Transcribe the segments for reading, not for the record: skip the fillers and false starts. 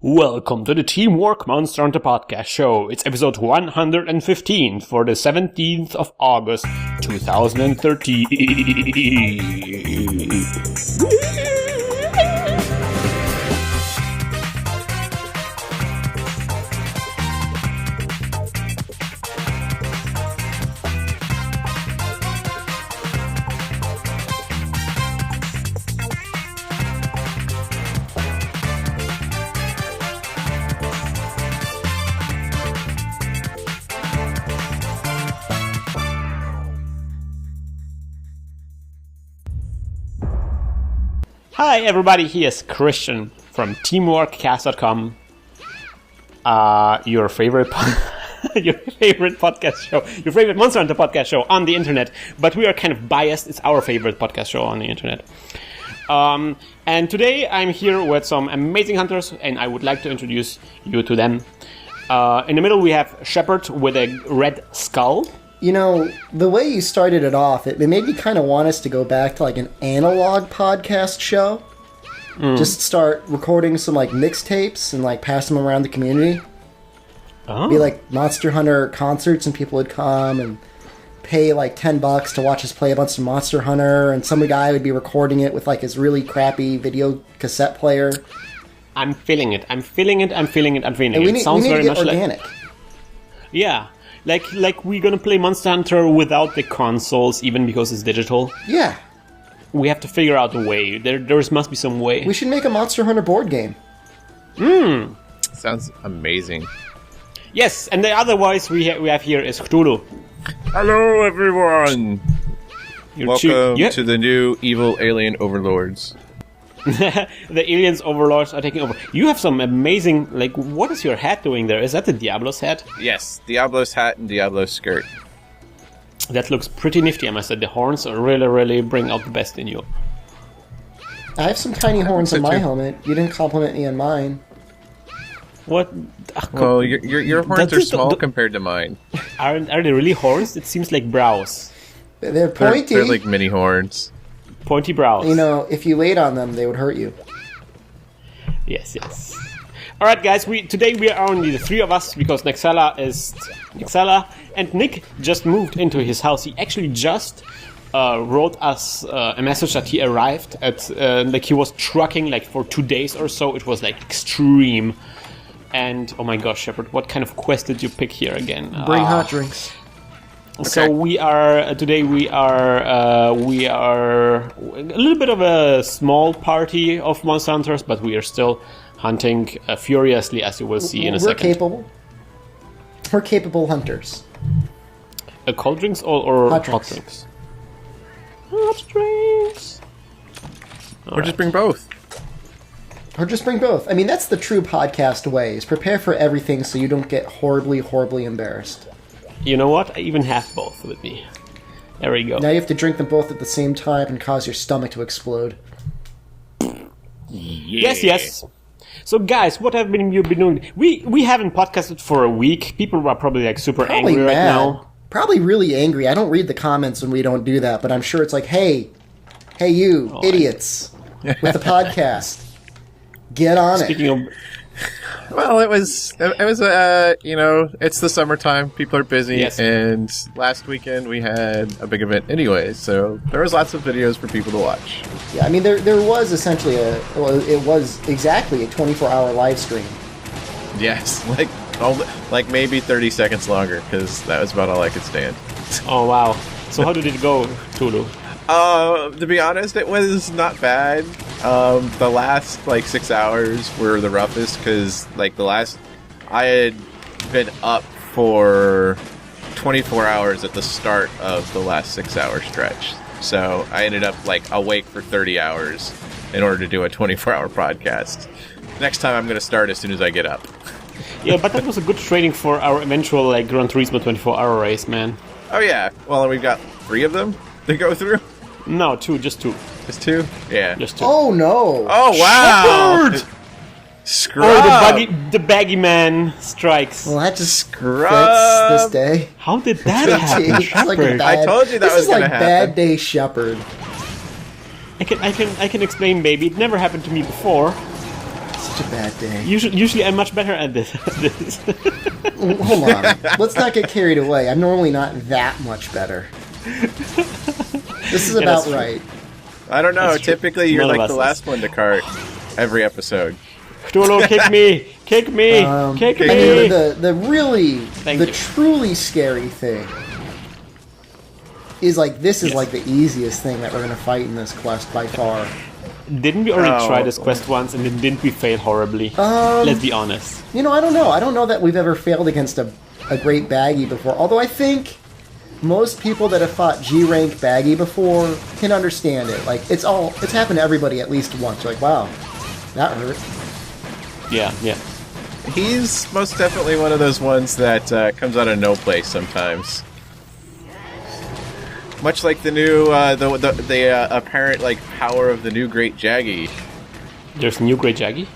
Welcome to the Teamwork Monster Hunter Podcast Show. It's episode 115 for the 17th of August, 2013. Hi everybody, here's Christian from Teamworkcast.com. Your favorite podcast show, your favorite Monster Hunter podcast show on the internet. But we are kind of biased. It's our favorite podcast show on the internet. And today I'm here with some amazing hunters, and I would like to introduce you to them. In the middle we have Shepard with a red skull. You know, the way you started it off, it made me kind of want us to go back to like an analog podcast show. Just start recording some like mixtapes and like pass them around the community. Be like Monster Hunter concerts, and people would come and pay like $10 to watch us play a bunch of Monster Hunter, and some guy would be recording it with like his really crappy video cassette player. I'm feeling it. It sounds very much organic. Yeah. Like we're gonna play Monster Hunter without the consoles, even because it's digital. Yeah. We have to figure out a way. There must be some way. We should make a Monster Hunter board game. Sounds amazing. Yes, and the other voice we have here is Cthulhu. Hello, everyone. Welcome to the new evil alien overlords. The aliens overlords are taking over. You have some amazing, like, what is your hat doing there? Is that the Diablo's hat? Yes, Diablo's hat and Diablo's skirt. That looks pretty nifty, I must say. The horns really bring out the best in you. I have some tiny horns on my helmet. You didn't compliment me on mine. What? Well, your horns are small compared to mine. Are they really horns? It seems like brows. They're pointy. They're like mini horns. Pointy brows. You know, if you laid on them, they would hurt you. Yes. Alright guys, today we are only the three of us because Xillia and Nick just moved into his house. He actually just wrote us a message that he arrived at, like he was trucking like for 2 days or so. It was like extreme. And oh my gosh, Shepard, what kind of quest did you pick here again? Bring hot drinks. So Okay. we are a little bit of a small party of monster hunters, but we are still hunting furiously, as you will see in a second. We're capable hunters. Cold drinks or Hot hot drinks. drinks? Hot drinks. Or just bring both. Or just bring both. I mean, that's the true podcast way, is prepare for everything so you don't get horribly embarrassed. You know what? I even have both with me. There we go. Now you have to drink them both at the same time and cause your stomach to explode. Yes. So guys, what have you been doing? We haven't podcasted for a week. People are probably like super Probably angry mad. right now. Probably really angry. I don't read the comments when we don't do that, but I'm sure it's like, hey you idiots with the podcast. Get on Speaking of... Well, it was it's the summertime. People are busy, Yes. and last weekend we had a big event anyway, so there was lots of videos for people to watch. Yeah, I mean, there was essentially it was exactly a 24-hour live stream. Yes, like maybe 30 seconds longer, because that was about all I could stand. Oh wow. So how did it go, Tulu? To be honest, it was not bad. The last 6 hours were the roughest because I had been up for 24 hours at the start of the last 6 hour stretch. So I ended up awake for 30 hours in order to do a 24-hour podcast. Next time I'm going to start as soon as I get up. Yeah, but that was a good training for our eventual Gran Turismo 24-hour race, man. Oh yeah, well we've got 3 of them to go through. No, just two. Just 2? Yeah. Just 2. Oh no! Oh wow! Shepard! Scrub! The baggy man strikes. Well, that just Scrub! fits this day. How did that happen, It's like a Shepard? bad, I told you that this was is like gonna happen. Bad Day Shepard. I can explain, baby. It never happened to me before. Such a bad day. Usually I'm much better at this. Hold on. Let's not get carried away. I'm normally not that much better. This is about right. I don't know. That's true. Typically, you're None of like us the last one to cart every episode. Cthulhu, kick me! Kick me! Kick me! I mean, the really, Thank you. truly scary thing is like this is like the easiest thing that we're gonna fight in this quest by far. Didn't we already try this quest once and then didn't we fail horribly? Let's be honest. You know, I don't know. I don't know that we've ever failed against a great baggy before. Although I think most people that have fought G-rank baggy before can understand it. Like it's happened to everybody at least once. You're like, wow, that hurt. Yeah. He's most definitely one of those ones that comes out of no place sometimes. Much like the new, the apparent like power of the new Great Jaggy. There's new Great Jaggy?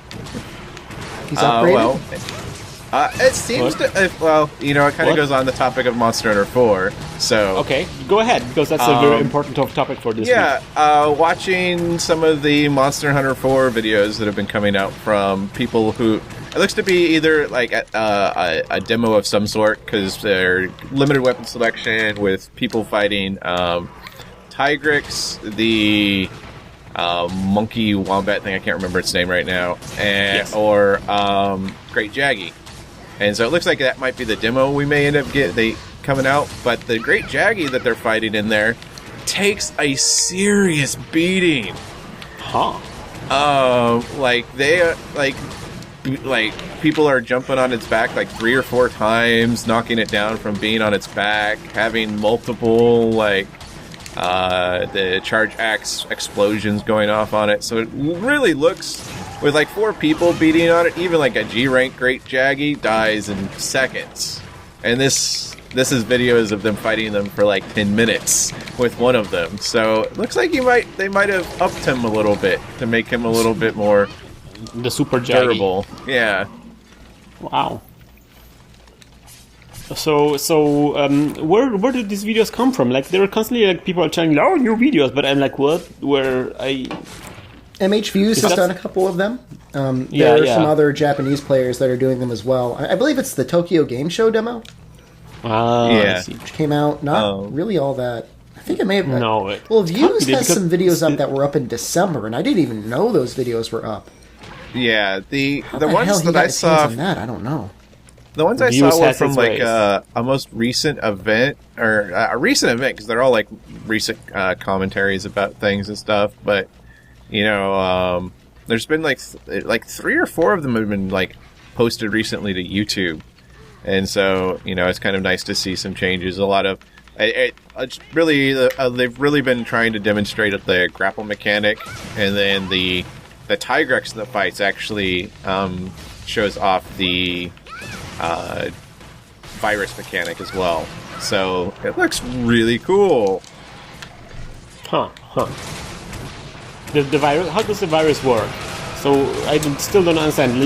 He's upgraded. It seems to. Well, you know, it kind of goes on the topic of Monster Hunter 4. So Okay, go ahead, because that's a very important topic for this week. Watching some of the Monster Hunter 4 videos that have been coming out from people who. It looks to be either like a demo of some sort, because they're limited weapon selection with people fighting Tigrix, the monkey wombat thing, I can't remember its name right now, or Great Jaggy. And so it looks like that might be the demo we may end up coming out, but the Great Jaggy that they're fighting in there takes a serious beating. Huh. Like people are jumping on its back like 3 or 4 times, knocking it down from being on its back, having multiple the charge axe explosions going off on it. So it really looks, with like 4 people beating on it, even like a G-rank Great Jaggy dies in seconds. And this is videos of them fighting them for like 10 minutes with one of them. So it looks like they might have upped him a little bit to make him a little bit more The super Jaggy. durable. Yeah. Wow. So, where did these videos come from? Like, there are constantly like people are telling, "Oh, new videos," but I'm like, what? MHViews has done a couple of them. There are some other Japanese players that are doing them as well. I believe it's the Tokyo Game Show demo. I see. Which came out not really all that. I think it may have. No. Views has some videos up that were up in December, and I didn't even know those videos were up. Yeah, the How ones the hell that I he got his saw, hands on that, I don't know. the ones I Views saw were has from its like ways. a most recent event, or a recent event, because they're all like recent commentaries about things and stuff. But you know, there's been like 3 or 4 of them have been like posted recently to YouTube, and so you know it's kind of nice to see some changes. A lot of it's really they've really been trying to demonstrate the grapple mechanic, and then the Tigrex in the fights actually shows off the virus mechanic as well. So it looks really cool. Huh. The virus. How does the virus work? So I still don't understand.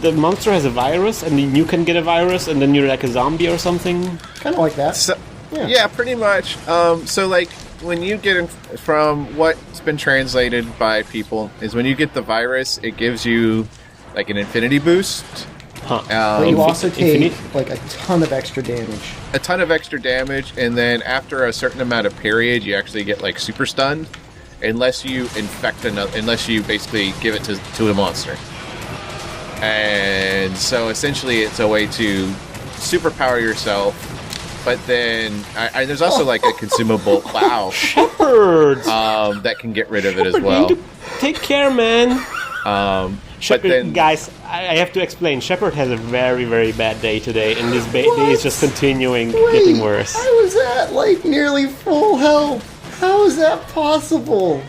The monster has a virus, and then you can get a virus, and then you're like a zombie or something. Kind of like that. So, yeah, pretty much. So like when you get from what's been translated by people is when you get the virus, it gives you like an infinity boost. But you also take like a ton of extra damage. A ton of extra damage, and then after a certain amount of period, you actually get like super stunned, unless you infect unless you basically give it to a monster. And so essentially, it's a way to superpower yourself. But then there's also like a consumable Shepard that can get rid of it as well. You need to take care, man. Shepard, but then, guys, I have to explain. Shepard has a very, very bad day today, and this day is just continuing getting worse. I was at like nearly full health. How is that possible?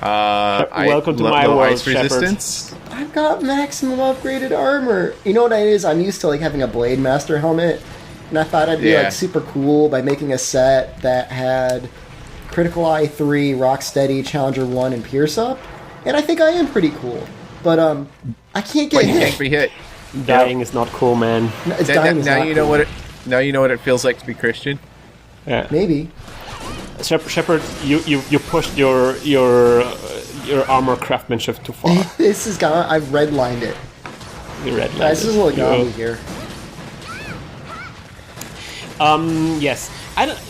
Welcome to my world, ice resistance. I've got maximum upgraded armor. You know what it is? I'm used to like having a Blade Master helmet, and I thought I'd be like super cool by making a set that had Critical Eye 3, Rocksteady, Challenger 1, and Pierce Up. And I think I am pretty cool. But I can't get hit. You can't be hit. Dying is not cool, man. No, dying is now not you cool. know what it. Now you know what it feels like to be Christian. Yeah. Maybe. Shepard, you pushed your your armor craftsmanship too far. This is gone. I've redlined it. You redlined Guys, this is a little gummy here. Yes.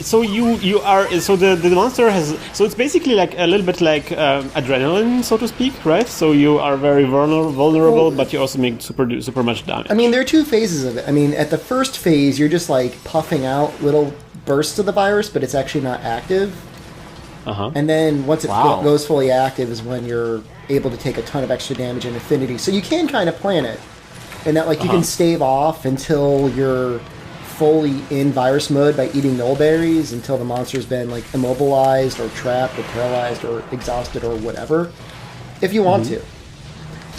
So you are. So the monster has. So it's basically like a little bit like adrenaline, so to speak, right? So you are very vulnerable, but you also make super much damage. I mean, there are two phases of it. I mean, at the first phase, you're just like puffing out little bursts of the virus, but it's actually not active. And then once it goes fully active is when you're able to take a ton of extra damage in Infinity. So you can kind of plan it, and that like you can stave off until you're fully in virus mode by eating nullberries until the monster's been like immobilized or trapped or paralyzed or exhausted or whatever, if you want to.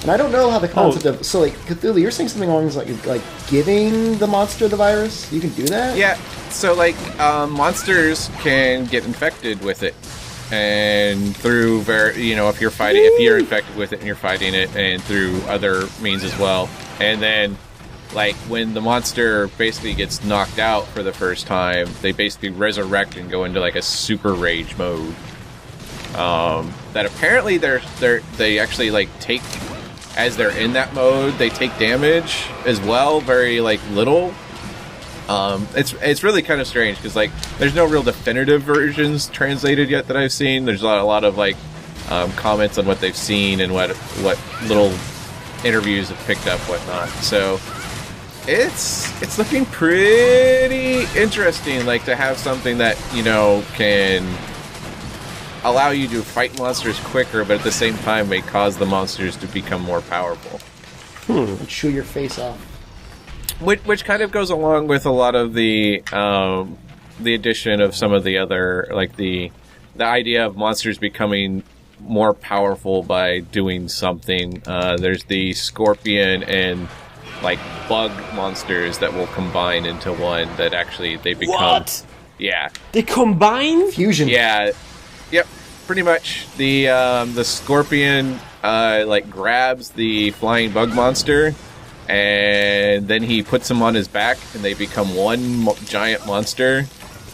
And I don't know how the concept of so like Cthulhu, you're saying something along like giving the monster the virus. You can do that. Yeah. So like monsters can get infected with it, and through if you're infected with it and you're fighting it, and through other means as well, and then. Like, when the monster basically gets knocked out for the first time, they basically resurrect and go into, like, a super rage mode. That apparently they actually, like, take... As they're in that mode, they take damage as well, very, like, little. It's really kind of strange, because, like, there's no real definitive versions translated yet that I've seen. There's a lot of, like, comments on what they've seen and what little interviews have picked up, whatnot. So... It's looking pretty interesting, like, to have something that, can allow you to fight monsters quicker, but at the same time may cause the monsters to become more powerful. And chew your face off. Which kind of goes along with a lot of the addition of some of the other, like, the idea of monsters becoming more powerful by doing something. There's the scorpion and... like bug monsters that will combine into one that actually they become. What? Yeah. They combine? Fusion. Yeah. Yep. Pretty much. The scorpion like grabs the flying bug monster, and then he puts him on his back, and they become one giant monster.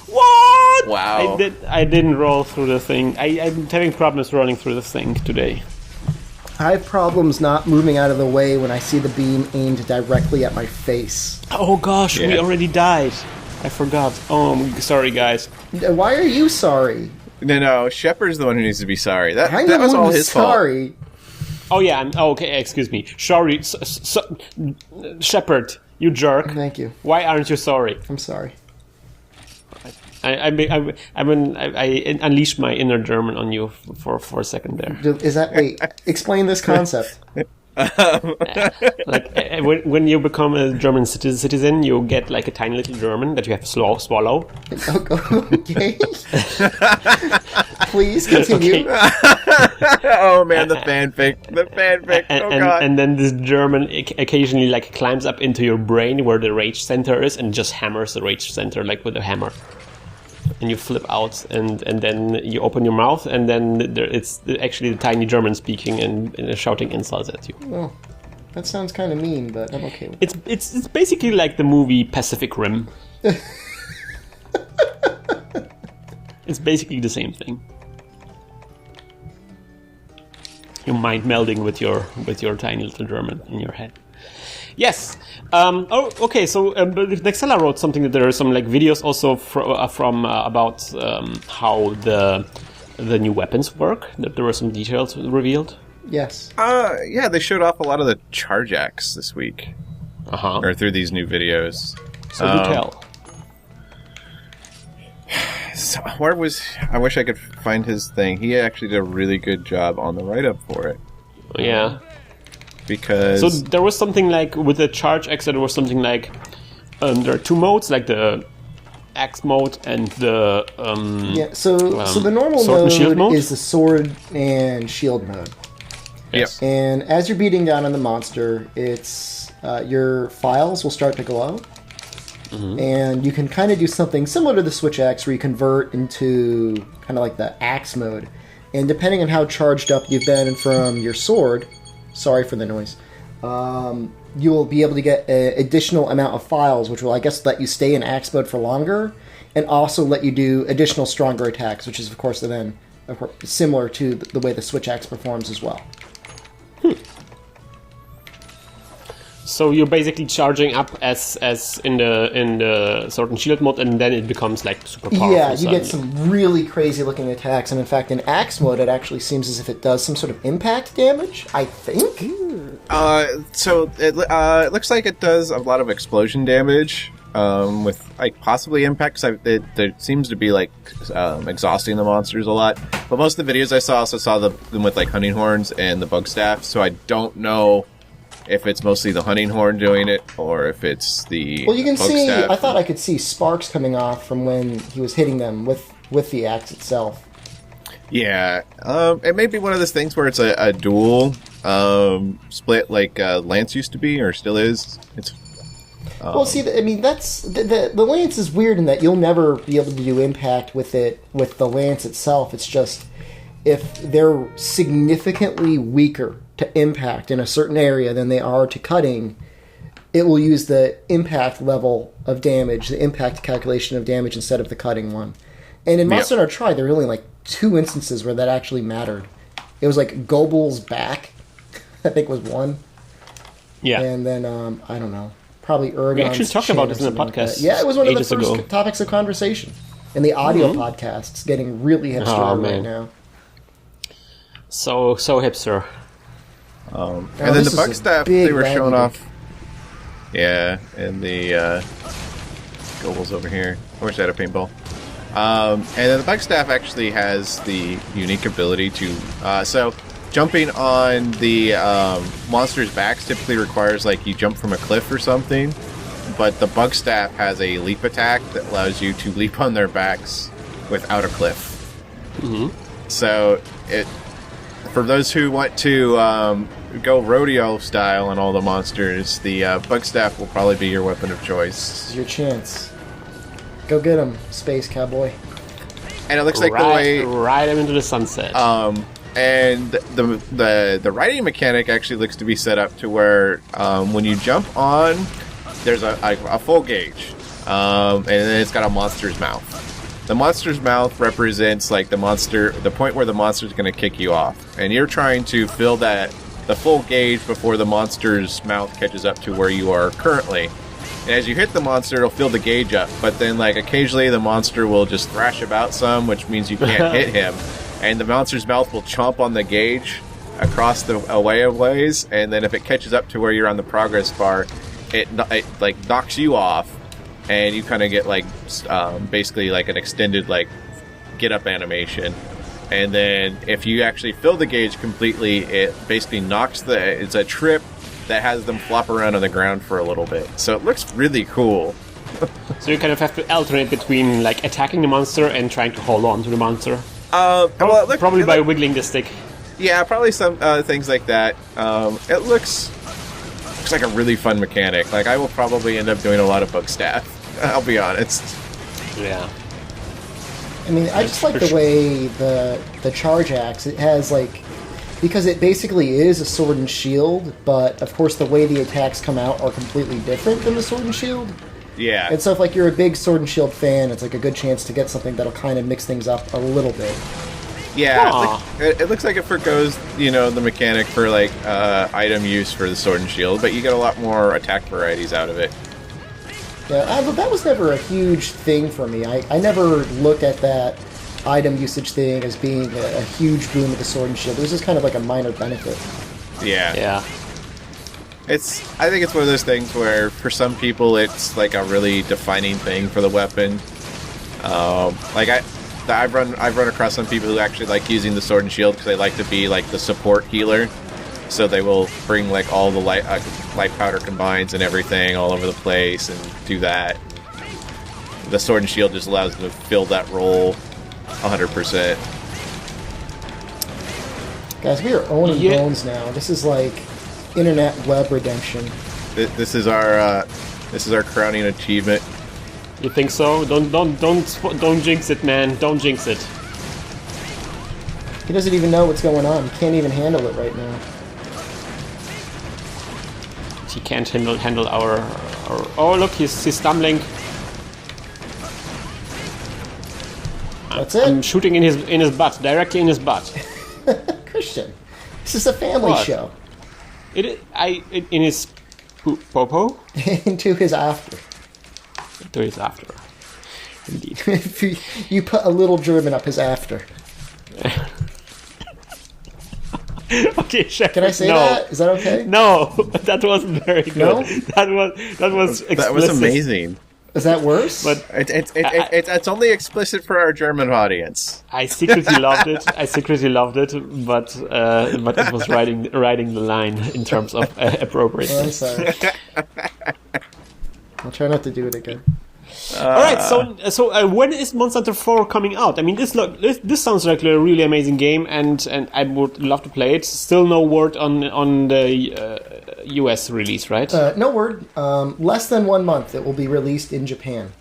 What? Wow. I didn't roll through the thing. I'm having problems rolling through the thing today. I have problems not moving out of the way when I see the beam aimed directly at my face. Oh gosh, we already died. I forgot. Oh, sorry guys. Why are you sorry? No, Shepard's the one who needs to be sorry. That I'm was all his sorry. fault. Oh yeah, okay, excuse me. Sorry, Shepard, you jerk. Thank you. Why aren't you sorry? I'm sorry. I unleashed my inner German on you for a second there. Is that... Wait, explain this concept. Like when you become a German citizen, you get like a tiny little German that you have to swallow. Okay. Please continue. Okay. Oh man, the fanfic. God. And then this German occasionally like climbs up into your brain where the rage center is and just hammers the rage center like with a hammer. And you flip out, and then you open your mouth, and then it's actually the tiny German speaking and shouting insults at you. Well, that sounds kind of mean, but I'm okay with it. It's basically like the movie Pacific Rim. It's basically the same thing. Your mind melding with your tiny little German in your head. Yes. Okay. So Nexella wrote something that there are some like videos also from about how the new weapons work. That there were some details revealed. Yes. Yeah, they showed off a lot of the charge acts this week, or through these new videos. So do tell. So I wish I could find his thing. He actually did a really good job on the write-up for it. Yeah. Because so there was something like with the charge axe, there was something like there are two modes, like the axe mode and the So the normal mode is the sword and shield mode. Yes. And as you're beating down on the monster, it's your files will start to glow, and you can kind of do something similar to the switch axe, where you convert into kind of like the axe mode. And depending on how charged up you've been from your sword. Sorry for the noise. You will be able to get an additional amount of files, which will, I guess, let you stay in axe mode for longer, and also let you do additional stronger attacks, which is, of course, then similar to the way the Switch Axe performs as well. So you're basically charging up as in the Sword and Shield mode, and then it becomes like super powerful. Yeah, you suddenly. get some really crazy looking attacks, and in fact, in Axe mode, it actually seems as if it does some sort of impact damage. I think. So it looks like it does a lot of explosion damage, with like possibly impact. Cause it seems to be like exhausting the monsters a lot. But most of the videos I saw also saw them with like hunting horns and the bug staff. So I don't know if it's mostly the hunting horn doing it or if it's the Well, you can bug see. staff. I thought I could see sparks coming off from when he was hitting them with the axe itself. Yeah, it may be one of those things where it's a dual split, like Lance used to be or still is. It's Well, see, I mean, that's the lance is weird in that you'll never be able to do impact with it with the lance itself. It's just if they're significantly weaker to impact in a certain area than they are to cutting, it will use the impact level of damage, the impact calculation of damage instead of the cutting one. And in Monster Hunter Tri, there were only like 2 instances where that actually mattered. It was like Goebel's back, I think was one. Yeah. And then, I don't know, probably Ergon's We actually talked about this in the chin or something like podcast that. Yeah, it was one of the ages first ago. topics of conversation. And the audio podcasts getting really hipster Oh, right man. now. So hipster. and Oh, then this the is bug a staff big they were showing laggy off. Yeah, and the Goebbels over here. I wish I had a paintball. And then the bug staff actually has the unique ability to so jumping on the monsters' backs typically requires like you jump from a cliff or something, but the bug staff has a leap attack that allows you to leap on their backs without a cliff. So it for those who want to go rodeo style on all the monsters, the bug staff will probably be your weapon of choice. This is your chance. Go get him, Space Cowboy. And it looks like the way ride him into the sunset. and the riding mechanic actually looks to be set up to where when you jump on, there's a full gauge, and then it's got a monster's mouth. The monster's mouth represents like the point where the monster's going to kick you off, and you're trying to fill the full gauge before the monster's mouth catches up to where you are currently. And as you hit the monster, it'll fill the gauge up, but then like occasionally the monster will just thrash about some, which means you can't hit him, and the monster's mouth will chomp on the gauge across the way of ways, and then if it catches up to where you're on the progress bar, it like knocks you off, and you kind of get like basically like an extended like get up animation. And then if you actually fill the gauge completely, it basically it's a trip that has them flop around on the ground for a little bit. So it looks really cool. So you kind of have to alternate between like attacking the monster and trying to hold on to the monster. Probably by wiggling the stick. Yeah, probably some things like that. It looks like a really fun mechanic. Like I will probably end up doing a lot of bug staff. I'll be honest. Yeah. I mean, I just like the way the charge axe, it has like, because it basically is a sword and shield, but of course the way the attacks come out are completely different than the sword and shield. Yeah. And so if like you're a big sword and shield fan, it's like a good chance to get something that'll kind of mix things up a little bit. Yeah, it looks like it forgoes, the mechanic for like item use for the sword and shield, but you get a lot more attack varieties out of it. Yeah, but that was never a huge thing for me. I never looked at that item usage thing as being a huge boon to the sword and shield. It was just kind of like a minor benefit. Yeah. Yeah. I think it's one of those things where for some people it's like a really defining thing for the weapon. I've run across some people who actually like using the sword and shield because they like to be like the support healer. So they will bring like all the light powder combines and everything all over the place and do that. The sword and shield just allows them to fill that role 100%. Guys, we are owning bones now. This is like internet web redemption. This is our crowning achievement. You think so? Don't jinx it, man. Don't jinx it. He doesn't even know what's going on. He can't even handle it right now. He can't handle our oh look, he's stumbling. That's it. I'm shooting in his butt, directly in his butt. Christian, this is a family What? show. In his popo? Into his after. Into his after. Indeed. If you put a little German up his after. Okay, Shepard, Can I say no. that? Is that okay? No, that wasn't very good. No? That was explicit. That was amazing. Is that worse? But It's only explicit for our German audience. I secretly loved it. But it was riding the line in terms of appropriate. Oh, I'm sorry. I'll try not to do it again. All right, so when is Monster Hunter 4 coming out? I mean, this sounds like a really amazing game, and I would love to play it. Still no word on the US release, right? No word. Less than 1 month, it will be released in Japan.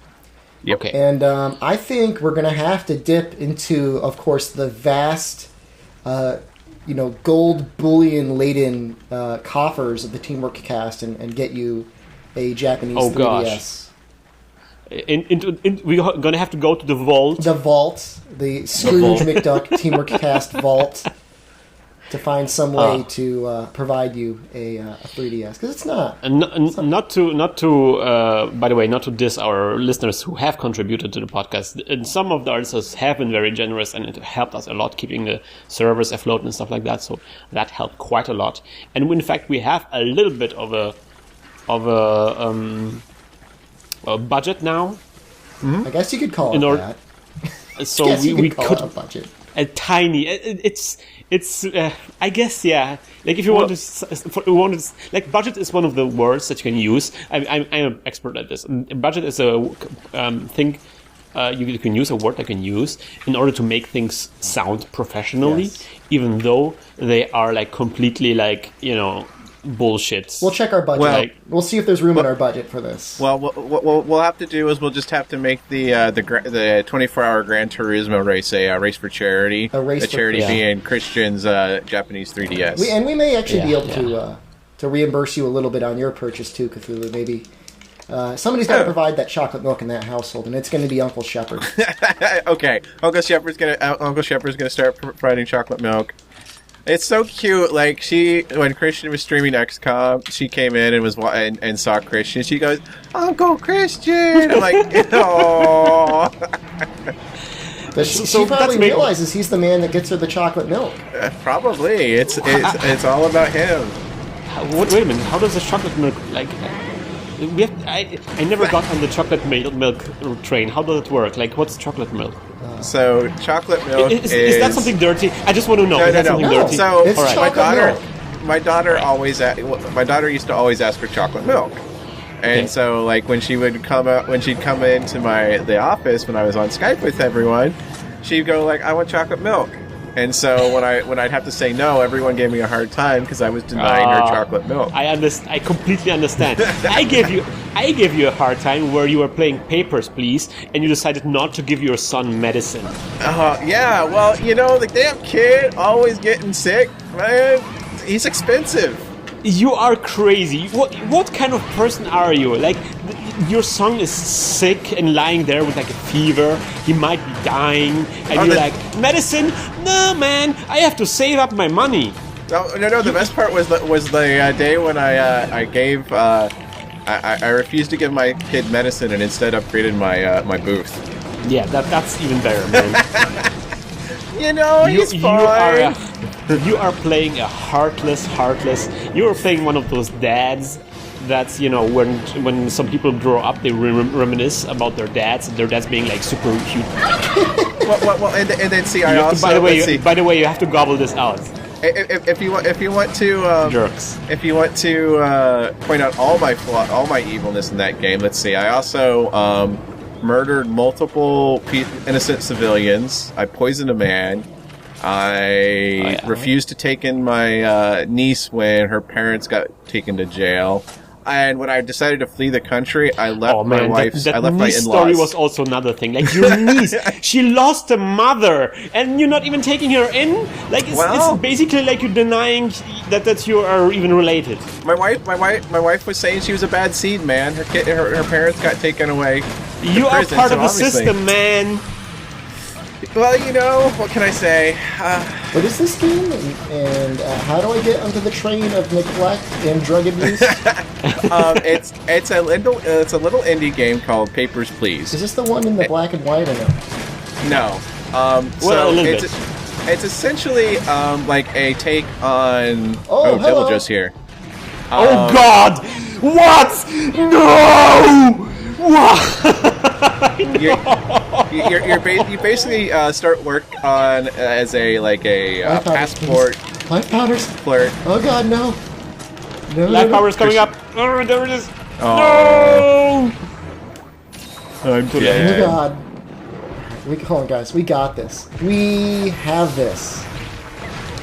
Yep. Okay. And I think we're going to have to dip into, of course, the vast, gold bullion-laden coffers of the Teamworkcast and get you a Japanese 3DS. Gosh. We're gonna have to go to the vault. The vault, the Scrooge McDuck Teamworkcast vault, to find some way to provide you a 3DS, because it's not. Not to by the way, not to diss our listeners who have contributed to the podcast. And some of the artists have been very generous, and it helped us a lot keeping the servers afloat and stuff like that. So that helped quite a lot. And in fact, we have a little bit of a budget now. I guess you could call it that. So we could a budget. A tiny. It's. I guess yeah. Like if you want to, like budget is one of the words that you can use. I'm an expert at this. Budget is a thing. You can use a word I can use in order to make things sound professionally, even though they are like completely like bullshit. We'll check our budget. Well, we'll see if there's room in our budget for this. Well, what we'll have to do is we'll just have to make the 24-hour Gran Turismo race a race for charity. The charity being Christian's Japanese 3DS. We may actually be able to reimburse you a little bit on your purchase too, Cthulhu. Maybe somebody's got to provide that chocolate milk in that household, and it's going to be Uncle Shepard. Okay, Uncle Shepard's gonna start providing chocolate milk. It's so cute. Like when Christian was streaming XCOM, she came in and and saw Christian. She goes, "Uncle Christian!" I'm like, "Oh." She probably realizes he's the man that gets her the chocolate milk. Probably. It's all about him. Wait a minute. How does the chocolate milk like? I never got on the chocolate milk train. How does it work? Like, what's chocolate milk? So chocolate milk is that something dirty? I just want to know. No, is that something dirty? So it's my daughter used to always ask for chocolate milk, and so like when she'd come into the office when I was on Skype with everyone, she'd go like, "I want chocolate milk." And so when I'd have to say no, everyone gave me a hard time because I was denying her chocolate milk. I completely understand. I gave you a hard time where you were playing Papers, Please, and you decided not to give your son medicine. Yeah. Well, the damn kid always getting sick, man. He's expensive. You are crazy. What kind of person are you? Like, your son is sick and lying there with like a fever. He might be dying, and you're like, medicine? No, man. I have to save up my money. No. The best part was the day when I gave I refused to give my kid medicine and instead upgraded my booth. Yeah, that's even better, man. He's fine. You are playing a heartless. You are playing one of those dads. That's when some people grow up, they reminisce about their dads and their dads being like super cute. well, and then see, by the way, you have to gobble this out. If you want to jerks. If you want to point out all my evilness in that game, let's see. I also murdered multiple innocent civilians. I poisoned a man. I refused to take in my niece when her parents got taken to jail. And when I decided to flee the country, I left my wife's. I left my in-laws. Story was also another thing. Like your niece, she lost a mother, and you're not even taking her in. Like it's basically like you're denying that you are even related. My wife was saying she was a bad seed, man. Her parents got taken away. You are part of the system, man. Well, you know, what can I say? What is this game, and how do I get onto the train of neglect and drug abuse? It's a little indie game called Papers, Please. Is this the one in the black and white or no? No. Well, So a little it's bit. it's essentially like a take on. Oh, hello. Devil Joe's here. Oh God! What? No! What? You basically start work on as a Life powders, passport please. Life powders. clerk. Oh God, no. No, Life no. power is coming up. Oh, there it is. Oh. No! I'm Oh dead. God. Hold on, guys. We got this. We have this.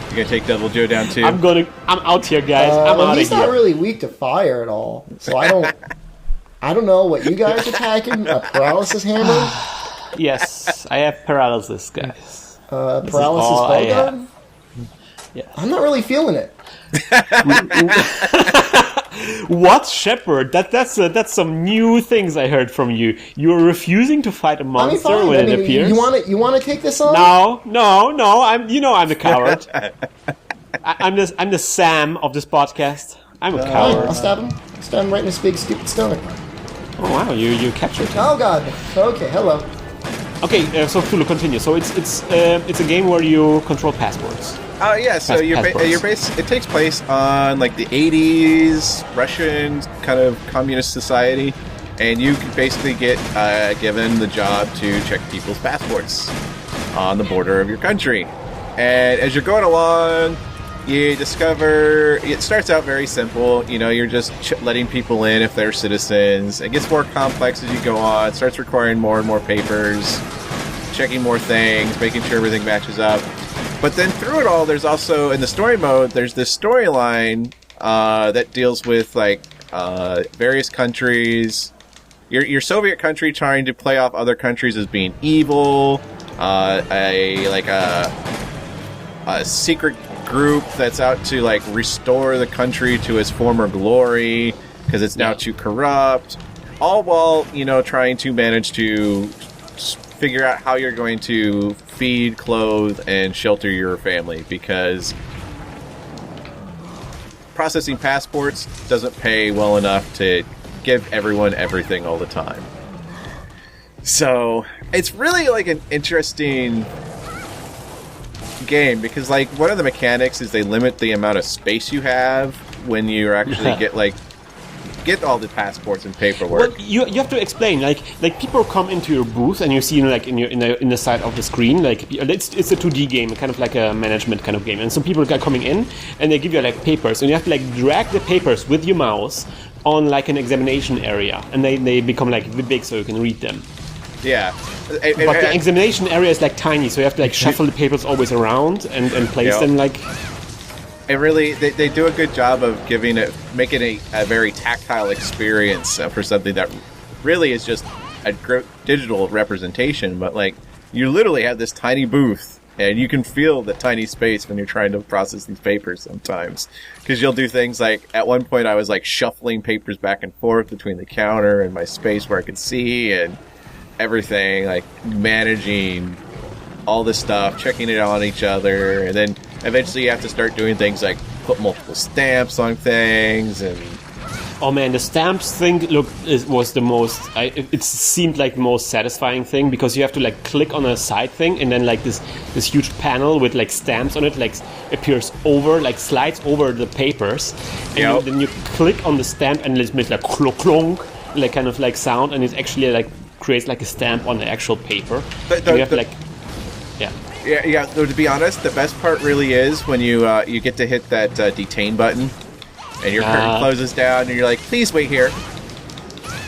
You gonna take Devil Joe down too? I'm out here, guys. I'm Well, out of he's here. not really weak to fire at all, so I don't know what you guys attacking. A paralysis hammer, Yes, I have paralysis, guys. paralysis all I bowgun. Yeah. I'm not really feeling it. What, Shepard? That's some new things I heard from you. You're refusing to fight a monster fine. when it appears. You want to take this on? No. I'm the coward. I'm the Sam of this podcast. I'm a Fine, coward. I'll stab him. Stab him right in his big stupid stomach. Oh wow, you captured him. Oh God. Okay. Hello. Okay, so Tulu, continue. So it's a game where you control passports. Yeah. So it takes place on like the 80s Russian kind of communist society, and you can basically get given the job to check people's passports on the border of your country. And as you're going along, you discover it starts out very simple. You know, you're just letting people in if they're citizens. It gets more complex as you go on. It starts requiring more and more papers, checking more things, making sure everything matches up. But then through it all, there's also, in the story mode, there's this storyline that deals with like various countries. Your Soviet country trying to play off other countries as being evil. A secret group that's out to like restore the country to its former glory because it's now too corrupt. All while, you know, trying to manage to figure out how you're going to feed, clothe, and shelter your family, because processing passports doesn't pay well enough to give everyone everything all the time. So it's really like an interesting game, because like one of the mechanics is they limit the amount of space you have when you actually get all the passports and paperwork. Well, you have to explain, like people come into your booth and you see, you know, like in the side of the screen, like it's a 2D game, kind of like a management kind of game, and so people are coming in and they give you like papers, and you have to like drag the papers with your mouse on like an examination area, and they become like big so you can read them. Yeah. But the examination area is like tiny, so you have to like shuffle the papers always around and place them like. It really, they do a good job of making a very tactile experience for something that really is just a digital representation. But like, you literally have this tiny booth, and you can feel the tiny space when you're trying to process these papers sometimes. Because you'll do things like, at one point I was like shuffling papers back and forth between the counter and my space where I could see and everything, like managing all this stuff, checking it on each other, and then eventually you have to start doing things like put multiple stamps on things. And oh man, the stamps thing was the most. It seemed like the most satisfying thing, because you have to like click on a side thing, and then like this huge panel with like stamps on it like appears over, like slides over the papers, and then you click on the stamp and it makes like clonk clonk, like kind of like sound, and it actually like creates like a stamp on the actual paper. You have to like. Yeah. Though to be honest, the best part really is when you get to hit that detain button, and your curtain closes down, and you're like, "Please wait here."